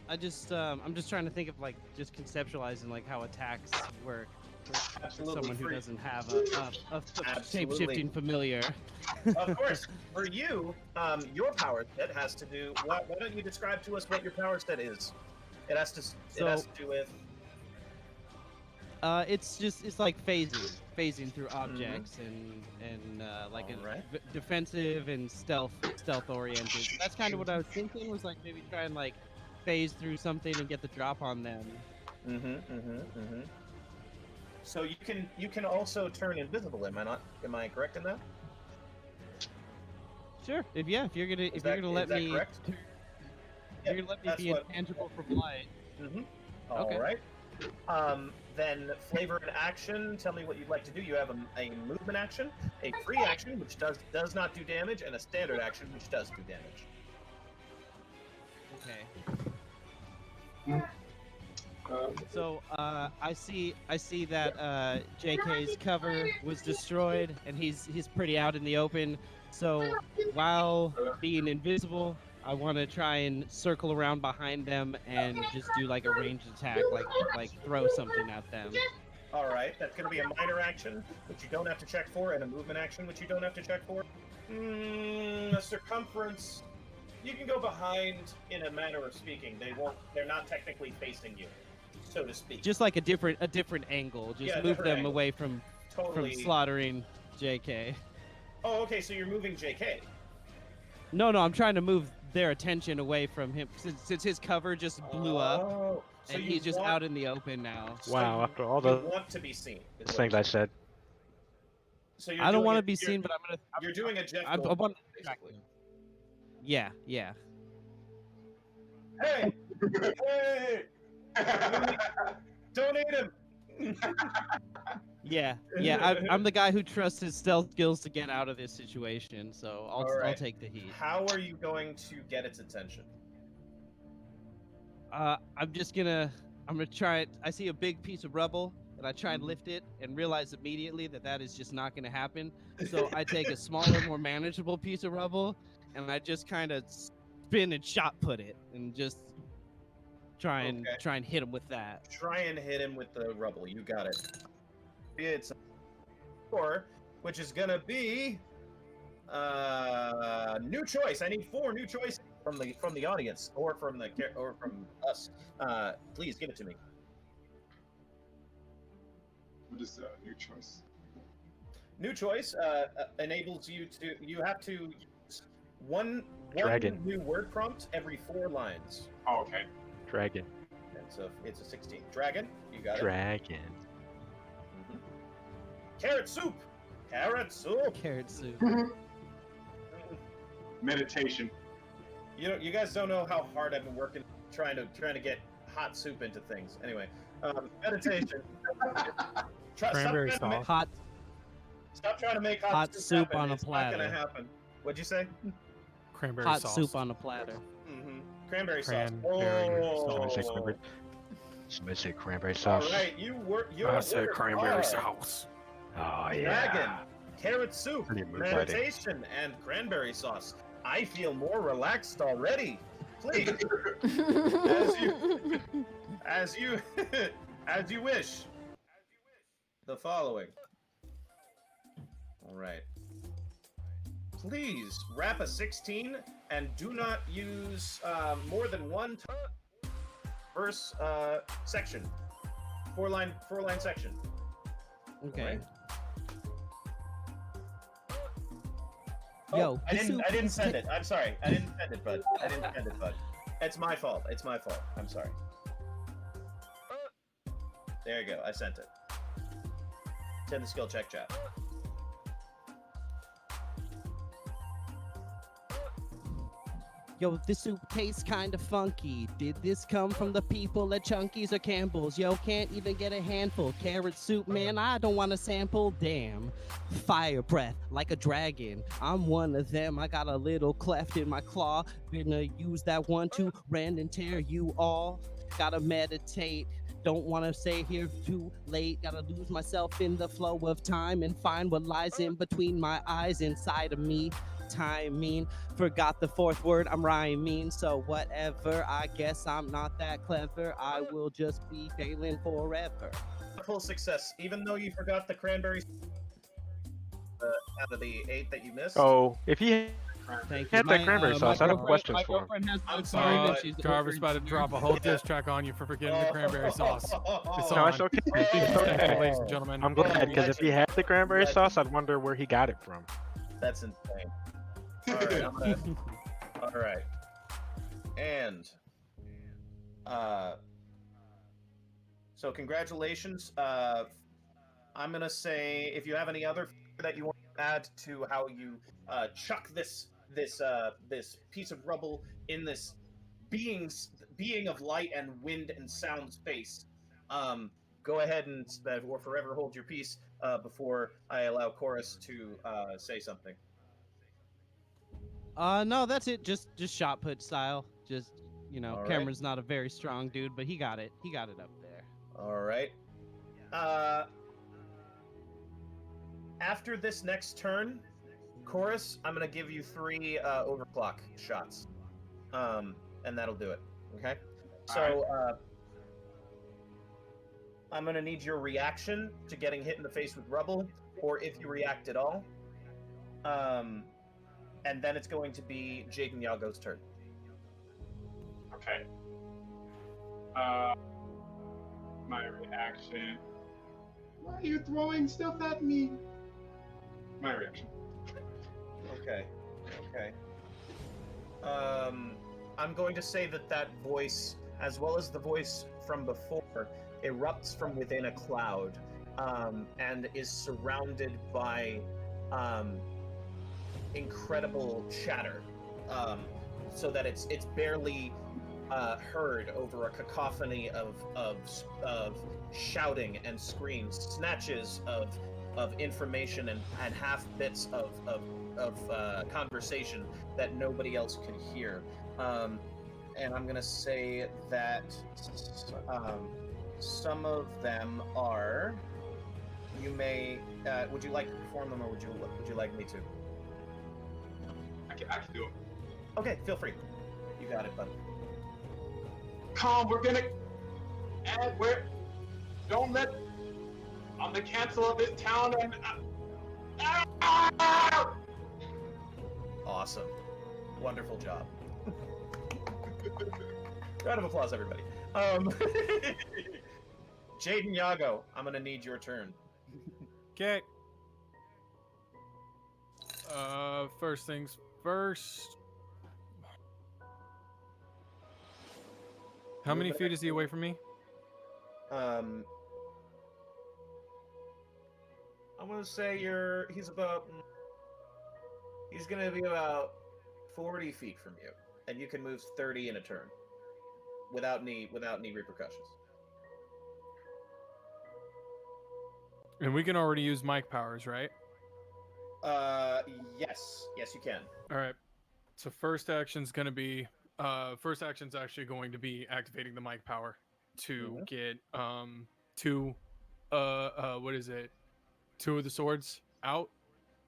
I'm just trying to think of like just conceptualizing like how attacks work for Absolutely someone who free. doesn't have a shape-shifting familiar. Of course, for you, your power set has to do. Why don't you describe to us what your power set is? It has to do with. It's like phasing through objects and like defensive and stealth oriented. That's kind of what I was thinking, was like maybe try and like phase through something and get the drop on them. So you can also turn invisible. Am I correct in that? Sure. If you're gonna let me. Correct? You're gonna let me be intangible from light. All right. Then flavor and action. Tell me what you'd like to do. You have a movement action, a free action which does not do damage, and a standard action which does do damage. Okay. So I see that JK's cover was destroyed, and he's pretty out in the open. So while being invisible, I want to try and circle around behind them and just do like a ranged attack, like throw something at them. All right, that's going to be a minor action, which you don't have to check for, and a movement action, which you don't have to check for. A circumference. You can go behind in a manner of speaking. They're not technically facing you, so to speak. Just like a different angle. Just move different them angle. away from slaughtering JK. Oh, okay, so you're moving JK. No, I'm trying to move their attention away from him since his cover just blew up, so and he's just out in the open now. Wow, after all You the want to be seen. is what things I said. So you're I don't doing want to it- be you're- seen, but I'm gonna. You're doing a jet. I roll, want. basically. Yeah. Hey! Hey! Donate him! Yeah. I'm the guy who trusts his stealth skills to get out of this situation, so I'll Alright. take the heat. How are you going to get its attention? I'm gonna try it. I see a big piece of rubble, and I try and lift it, and realize immediately that is just not gonna happen. So I take a smaller, more manageable piece of rubble, and I just kind of spin and shot put it, and just try and hit him with that. Try and hit him with the rubble. You got it. It's 4, which is gonna be new choice. I need 4 new choices from the audience or from us. Please give it to me. What is that? New choice. New choice enables you to. You have to use one Dragon. new word prompt every 4 lines. Oh, okay. Dragon. And so it's a 16. Dragon. You got it. Dragon. Carrot soup. Carrot soup. Carrot soup. Meditation. You guys don't know how hard I've been working trying to get hot soup into things. Anyway, meditation. Cranberry sauce. Stop trying to make Hot soup happen. on a It's platter. not gonna happen. What'd you say? Cranberry Hot sauce. soup on a platter. Cranberry sauce. Cranberry Oh. Somebody say cranberry sauce. All right, you're I said cranberry hard. sauce. Oh yeah. Dragon, carrot soup, Pretty mood meditation, and cranberry sauce. I feel more relaxed already. Please, as you as you wish. The following. All right. Please wrap a 16 and do not use more than one verse section. 4-line section. Okay. Alright. Yo, I didn't send it. I'm sorry. I didn't send it, bud. It's my fault. I'm sorry. There you go. I sent it. Send the skill check chat. Yo, this soup tastes kinda funky. Did this come from the people at Chunky's or Campbell's? Yo, can't even get a handful. Carrot soup, man, I don't want to sample. Damn. Fire breath, like a dragon. I'm one of them. I got a little cleft in my claw. Gonna use that one to rend and tear you all. Gotta meditate. Don't want to stay here too late. Gotta lose myself in the flow of time and find what lies in between my eyes inside of me. Timing, forgot the 4th word, I'm rhyming, so whatever. I guess I'm not that clever. I will just be failing forever. Full success, even though you forgot the cranberry out of the 8 that you missed. Oh, if he Thank had you. that cranberry sauce, I have questions my for him. girlfriend has I'm no sorry, time, but she's Jarvis over about to in drop a whole diss track on you for forgetting the cranberry sauce. It's No, on. it's okay. It's It's okay. ladies and gentlemen. I'm glad, because if he had the cranberry sauce, I'd wonder where he got it from. That's insane. All right. And so congratulations. I'm gonna say if you have any other that you want to add to how you chuck this piece of rubble in this being of light and wind and sound space, go ahead and or forever hold your peace before I allow Chorus to say something. No, that's it. Just shot put style. Just You know, All right. Cameron's not a very strong dude, but he got it. He got it up there. All right. After this next turn, Chorus, I'm gonna give you 3 overclock shots, and that'll do it. Okay. So I'm gonna need your reaction to getting hit in the face with rubble, or if you react at all. And then it's going to be Jake and Yago's turn. Okay. My reaction. Why are you throwing stuff at me? My reaction. Okay. Okay. I'm going to say that voice, as well as the voice from before, erupts from within a cloud, and is surrounded by incredible chatter, so that it's barely heard over a cacophony of shouting and screams, snatches of information and half bits of conversation that nobody else can hear. And I'm gonna say that some of them are. You may. Would you like to perform them, or would you like me to? I can do it. Okay, feel free. You got it, bud. Calm, we're gonna. And don't let. I'm the cancel of this town and. Awesome. Wonderful job. Round of applause, everybody. Jade and Yago, I'm gonna need your turn. Okay. First things first. How many feet is he away from me? I'm gonna say he's gonna be about 40 feet from you, and you can move 30 in a turn, without any repercussions. And we can already use mic powers, right? Yes, you can. All right. So first action's gonna be, first action's actually going to be activating the mic power to get two, what is it? 2 of the swords out.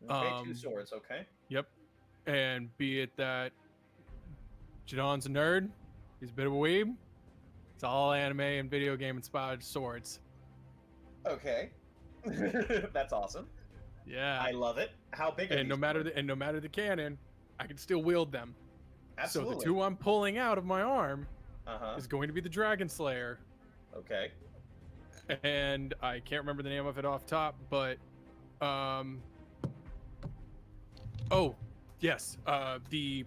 Okay, 2 swords. Okay. Yep. And be it that Jadon's a nerd, he's a bit of a weeb. It's all anime and video game inspired swords. Okay. That's awesome. Yeah. I love it. How big are And these no matter the cannon, I can still wield them. Absolutely. So the 2 I'm pulling out of my arm Uh-huh. is going to be the Dragon Slayer. Okay. And I can't remember the name of it off top, but oh, yes, the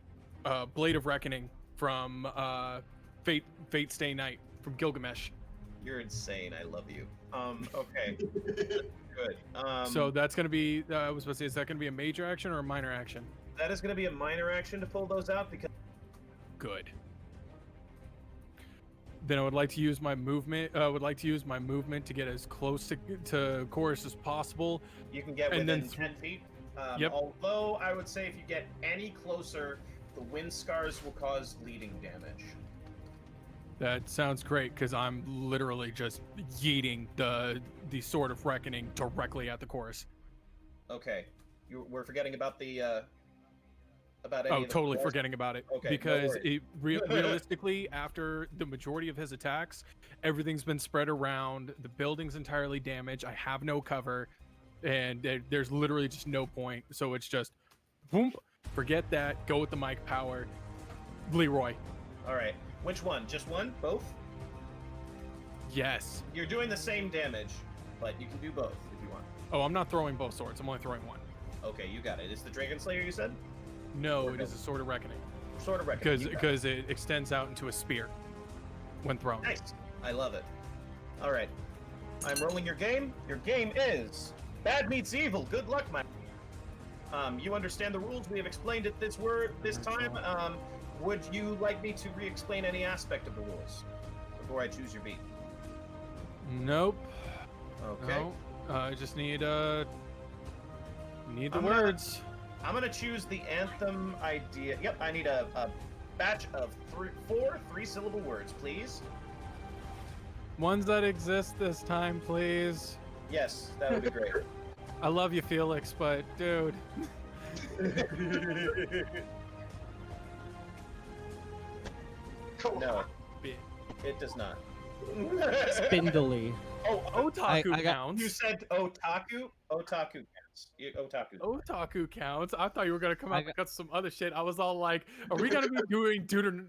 Blade of Reckoning from Fate Stay Night from Gilgamesh. You're insane. I love you. Okay. Good. So that's going to be, I was supposed to say, is that going to be a major action or a minor action? That is going to be a minor action to pull those out because. Good. Then I would like to use my movement. To get as close to Chorus as possible. You can get within 10 feet. Yep. Although I would say if you get any closer, the wind scars will cause bleeding damage. That sounds great because I'm literally just yeeting the Sword of Reckoning directly at the Chorus. Okay, we're forgetting about the about any. Oh, of the totally scars? forgetting about it. Okay, because no realistically, after the majority of his attacks, everything's been spread around. The building's entirely damaged. I have no cover, and there's literally just no point. So it's just, boom. Forget that. Go with the mic power, Leroy. All right. Which one? Just one? Both? Yes. You're doing the same damage, but you can do both if you want. Oh, I'm not throwing both swords. I'm only throwing one. Okay, you got it. It's the Dragon Slayer you said? No, it is a Sword of Reckoning. Sword of Reckoning. Because it extends out into a spear when thrown. Nice. I love it. All right. I'm rolling your game. Your game is Bad Meets Evil. Good luck, my. You understand the rules. We have explained it this time. Would you like me to re-explain any aspect of the rules before I choose your beat? Nope. Okay. No. I just need the words. I'm gonna choose the anthem idea. Yep, I need a batch of 4 3-syllable words, please. Ones that exist this time, please. Yes, that would be great. I love you, Felix, but dude. No, it does not. Spindly. Otaku I got- counts. You said otaku? Otaku counts. Otaku. Otaku counts. I thought you were gonna come out got- with some other shit. I was all like, "Are we gonna be doing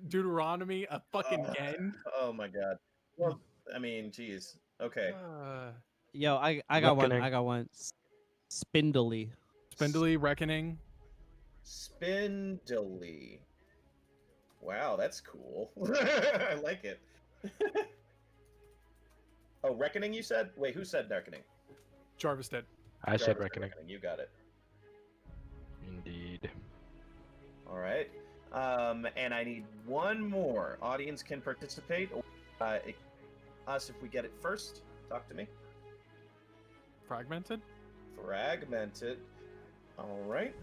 Deuteronomy a fucking again?" Oh my god. Well, I mean, geez. Okay. Yo, I got one. Reckoning. I got one. Spindly. Spindly Reckoning. Spindly. Wow, that's cool. I like it. Oh, Reckoning, you said? Wait, who said Reckoning? Jarvis did. I said Jarvis reckoning. You got it. Indeed. All right. And I need one more. Audience can participate. Us, if we get it first. Talk to me. Fragmented. Fragmented. All right.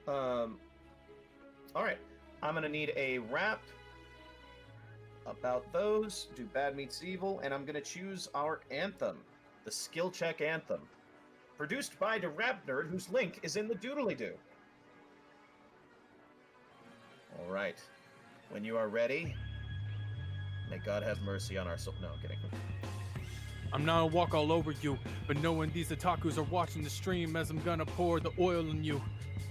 All right. I'm gonna need a rap about those. Do Bad Meets Evil, and I'm gonna choose our anthem, the Skill Check Anthem, produced by the Rap Nerd, whose link is in the doodly-doo. All right. When you are ready, may God have mercy on our soul. No, I'm kidding. I'm not gonna walk all over you, but knowing these otakus are watching the stream as I'm gonna pour the oil on you.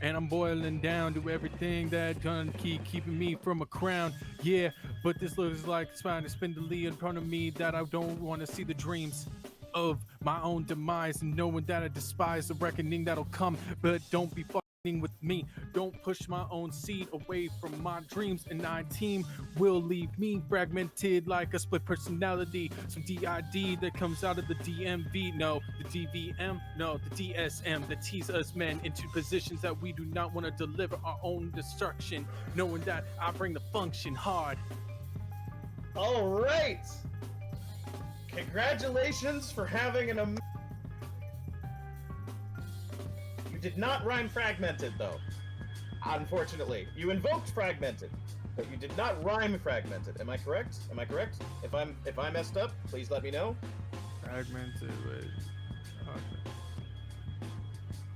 And I'm boiling down to everything that gonna keep keeping me from a crown. Yeah, but this looks like spindly in front of me that I don't want to see the dreams of my own demise, and knowing that I despise the reckoning that'll come. But don't be fucking with me. Don't push my own seed away from my dreams, and 19 will leave me fragmented like a split personality. Some DID that comes out of the DMV, no, the DVM, no, the DSM that tease us men into positions that we do not want to deliver our own destruction, knowing that I bring the function hard. All right. Congratulations for having an You did not rhyme fragmented, though. Unfortunately, you invoked fragmented, but you did not rhyme fragmented. Am I correct? Am I correct? If I messed up, please let me know. Fragmented with...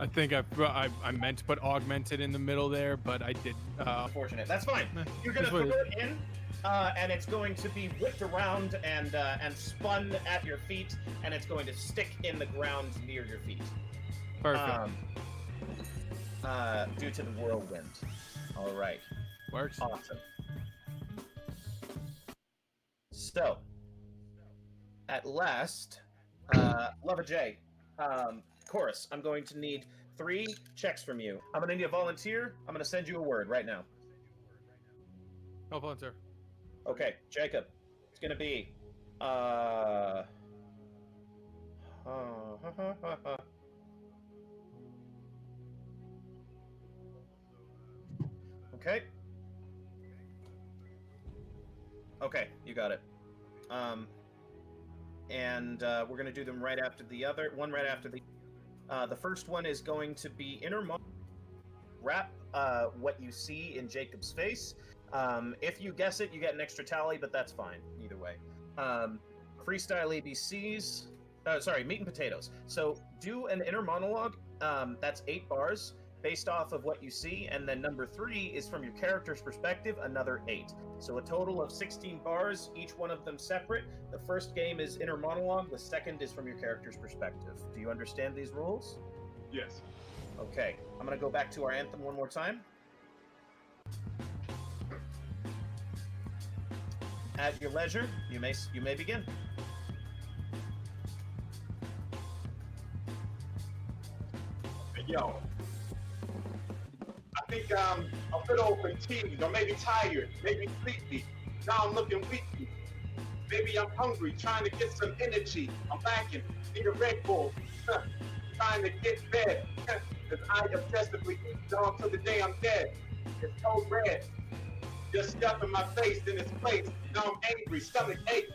I think I meant to put augmented in the middle there, but I did. Unfortunate. That's fine. You're gonna throw it in, and it's going to be whipped around and spun at your feet, and it's going to stick in the ground near your feet. Perfect. Due to the whirlwind. All right. Works. Awesome. So, at last, LUVA J, Chorus, I'm going to need 3 checks from you. I'm going to need a volunteer. I'm going to send you a word right now. Oh, volunteer. Okay, Jacob. It's going to be, Okay. Okay, you got it. We're gonna do them right after the other. One right after the. The first one is going to be wrap what you see in Jacob's face. If you guess it, you get an extra tally, but that's fine either way. Freestyle ABCs. Sorry, meat and potatoes. So do an inner monologue. That's 8 bars. Based off of what you see, and then number 3 is from your character's perspective, another 8. So a total of 16 bars, each one of them separate. The first game is inner monologue, the second is from your character's perspective. Do you understand these rules? Yes. Okay, I'm gonna go back to our anthem one more time. At your leisure, you may begin. Yo, I think I'm a bit old fatigued, or maybe tired, maybe sleepy. Now I'm looking weak. Maybe I'm hungry, trying to get some energy. I'm lacking, need a Red Bull. Trying to get fed, because I obsessively eat on till the day I'm dead. It's cold red, just stuff in my face in this place. Now I'm angry, stomach ache.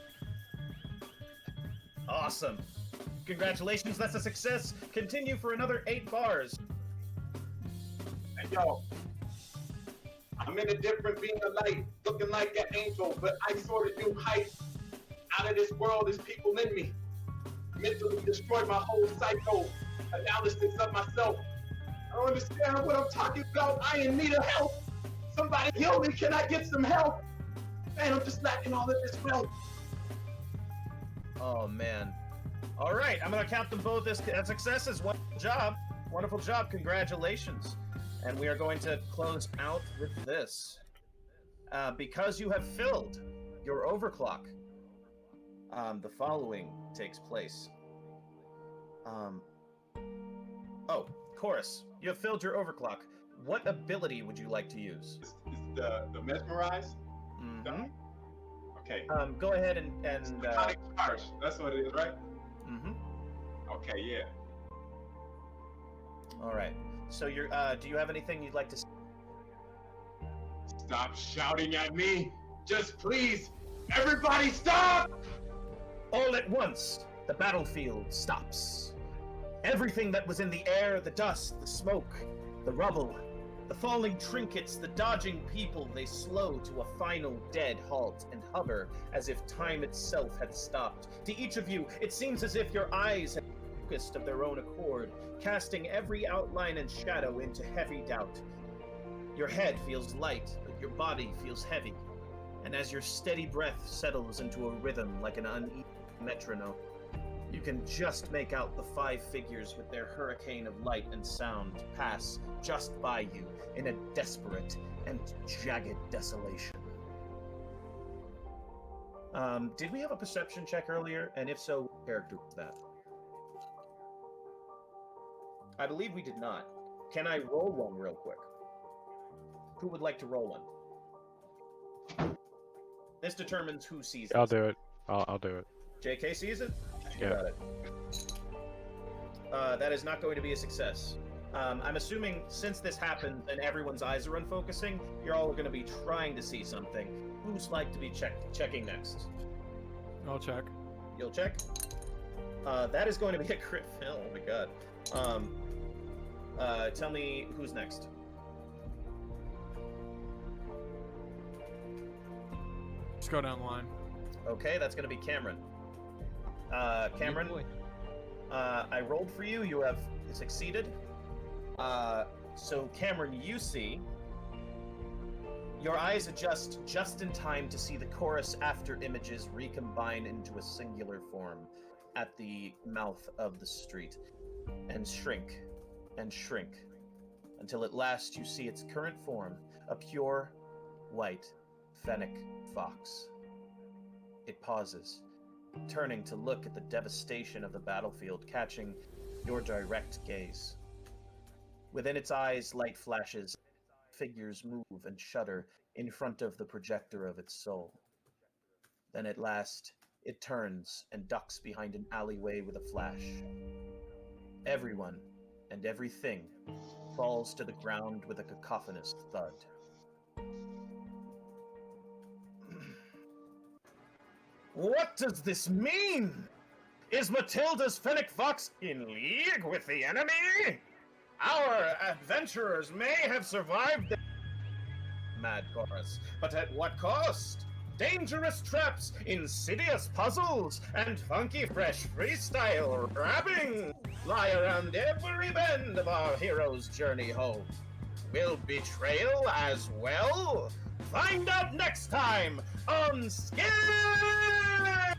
Awesome. Congratulations, that's a success. Continue for another 8 bars. And yo, I'm in a different being of light, looking like an angel, but I soar to new heights. Out of this world is people in me. Mentally destroyed my whole psycho analysis of myself. I don't understand what I'm talking about. I in need of help. Somebody heal me. Can I get some help? Man, I'm just lacking all of this wealth. Oh man. All right, I'm gonna count them both as successes. Wonderful job. Wonderful job. Congratulations. And we are going to close out with this. Because you have filled your overclock, the following takes place. Oh, Chorus, you have filled your overclock. What ability would you like to use? Is the mesmerize? Mm-hmm. Okay. Go ahead and Psychotic charge. That's what it is, right? Mm-hmm. Okay, yeah. All right. So you're do you have anything you'd like to say? Stop shouting at me. Just please, everybody stop! All at once, the battlefield stops. Everything that was in the air, the dust, the smoke, the rubble, the falling trinkets, the dodging people, they slow to a final dead halt and hover as if time itself had stopped. To each of you, it seems as if your eyes had focused of their own accord, casting every outline and shadow into heavy doubt. Your head feels light, but your body feels heavy. And as your steady breath settles into a rhythm like an uneven metronome, you can just make out the 5 figures with their hurricane of light and sound pass just by you in a desperate and jagged desolation. Did we have a perception check earlier? And if so, what character was that? I believe we did not. Can I roll one real quick? Who would like to roll one? This determines who sees it. I'll do it. I'll do it. JK sees it? Yeah. Got it. That is not going to be a success. I'm assuming since this happened and everyone's eyes are unfocusing, you're all going to be trying to see something. Who's like to be checking next? I'll check. You'll check? That is going to be a crit fail. Oh my god. Tell me who's next. Just go down the line. Okay, that's going to be Cameron. Cameron, I rolled for you. You have succeeded. So Cameron, you see, your eyes adjust just in time to see the chorus after images recombine into a singular form at the mouth of the street, and shrink until at last you see its current form, a pure white fennec fox. It pauses, turning to look at the devastation of the battlefield, catching your direct gaze. Within its eyes, light flashes, figures move and shudder in front of the projector of its soul. Then at last, it turns and ducks behind an alleyway with a flash. Everyone and everything falls to the ground with a cacophonous thud. What does this mean? Is Matilda's Fennec Fox in league with the enemy? Our adventurers may have survived the mad chorus, but at what cost? Dangerous traps, insidious puzzles, and funky fresh freestyle rapping lie around every bend of our hero's journey home. Will betrayal as well? Find out next time on SKIIIIIILL.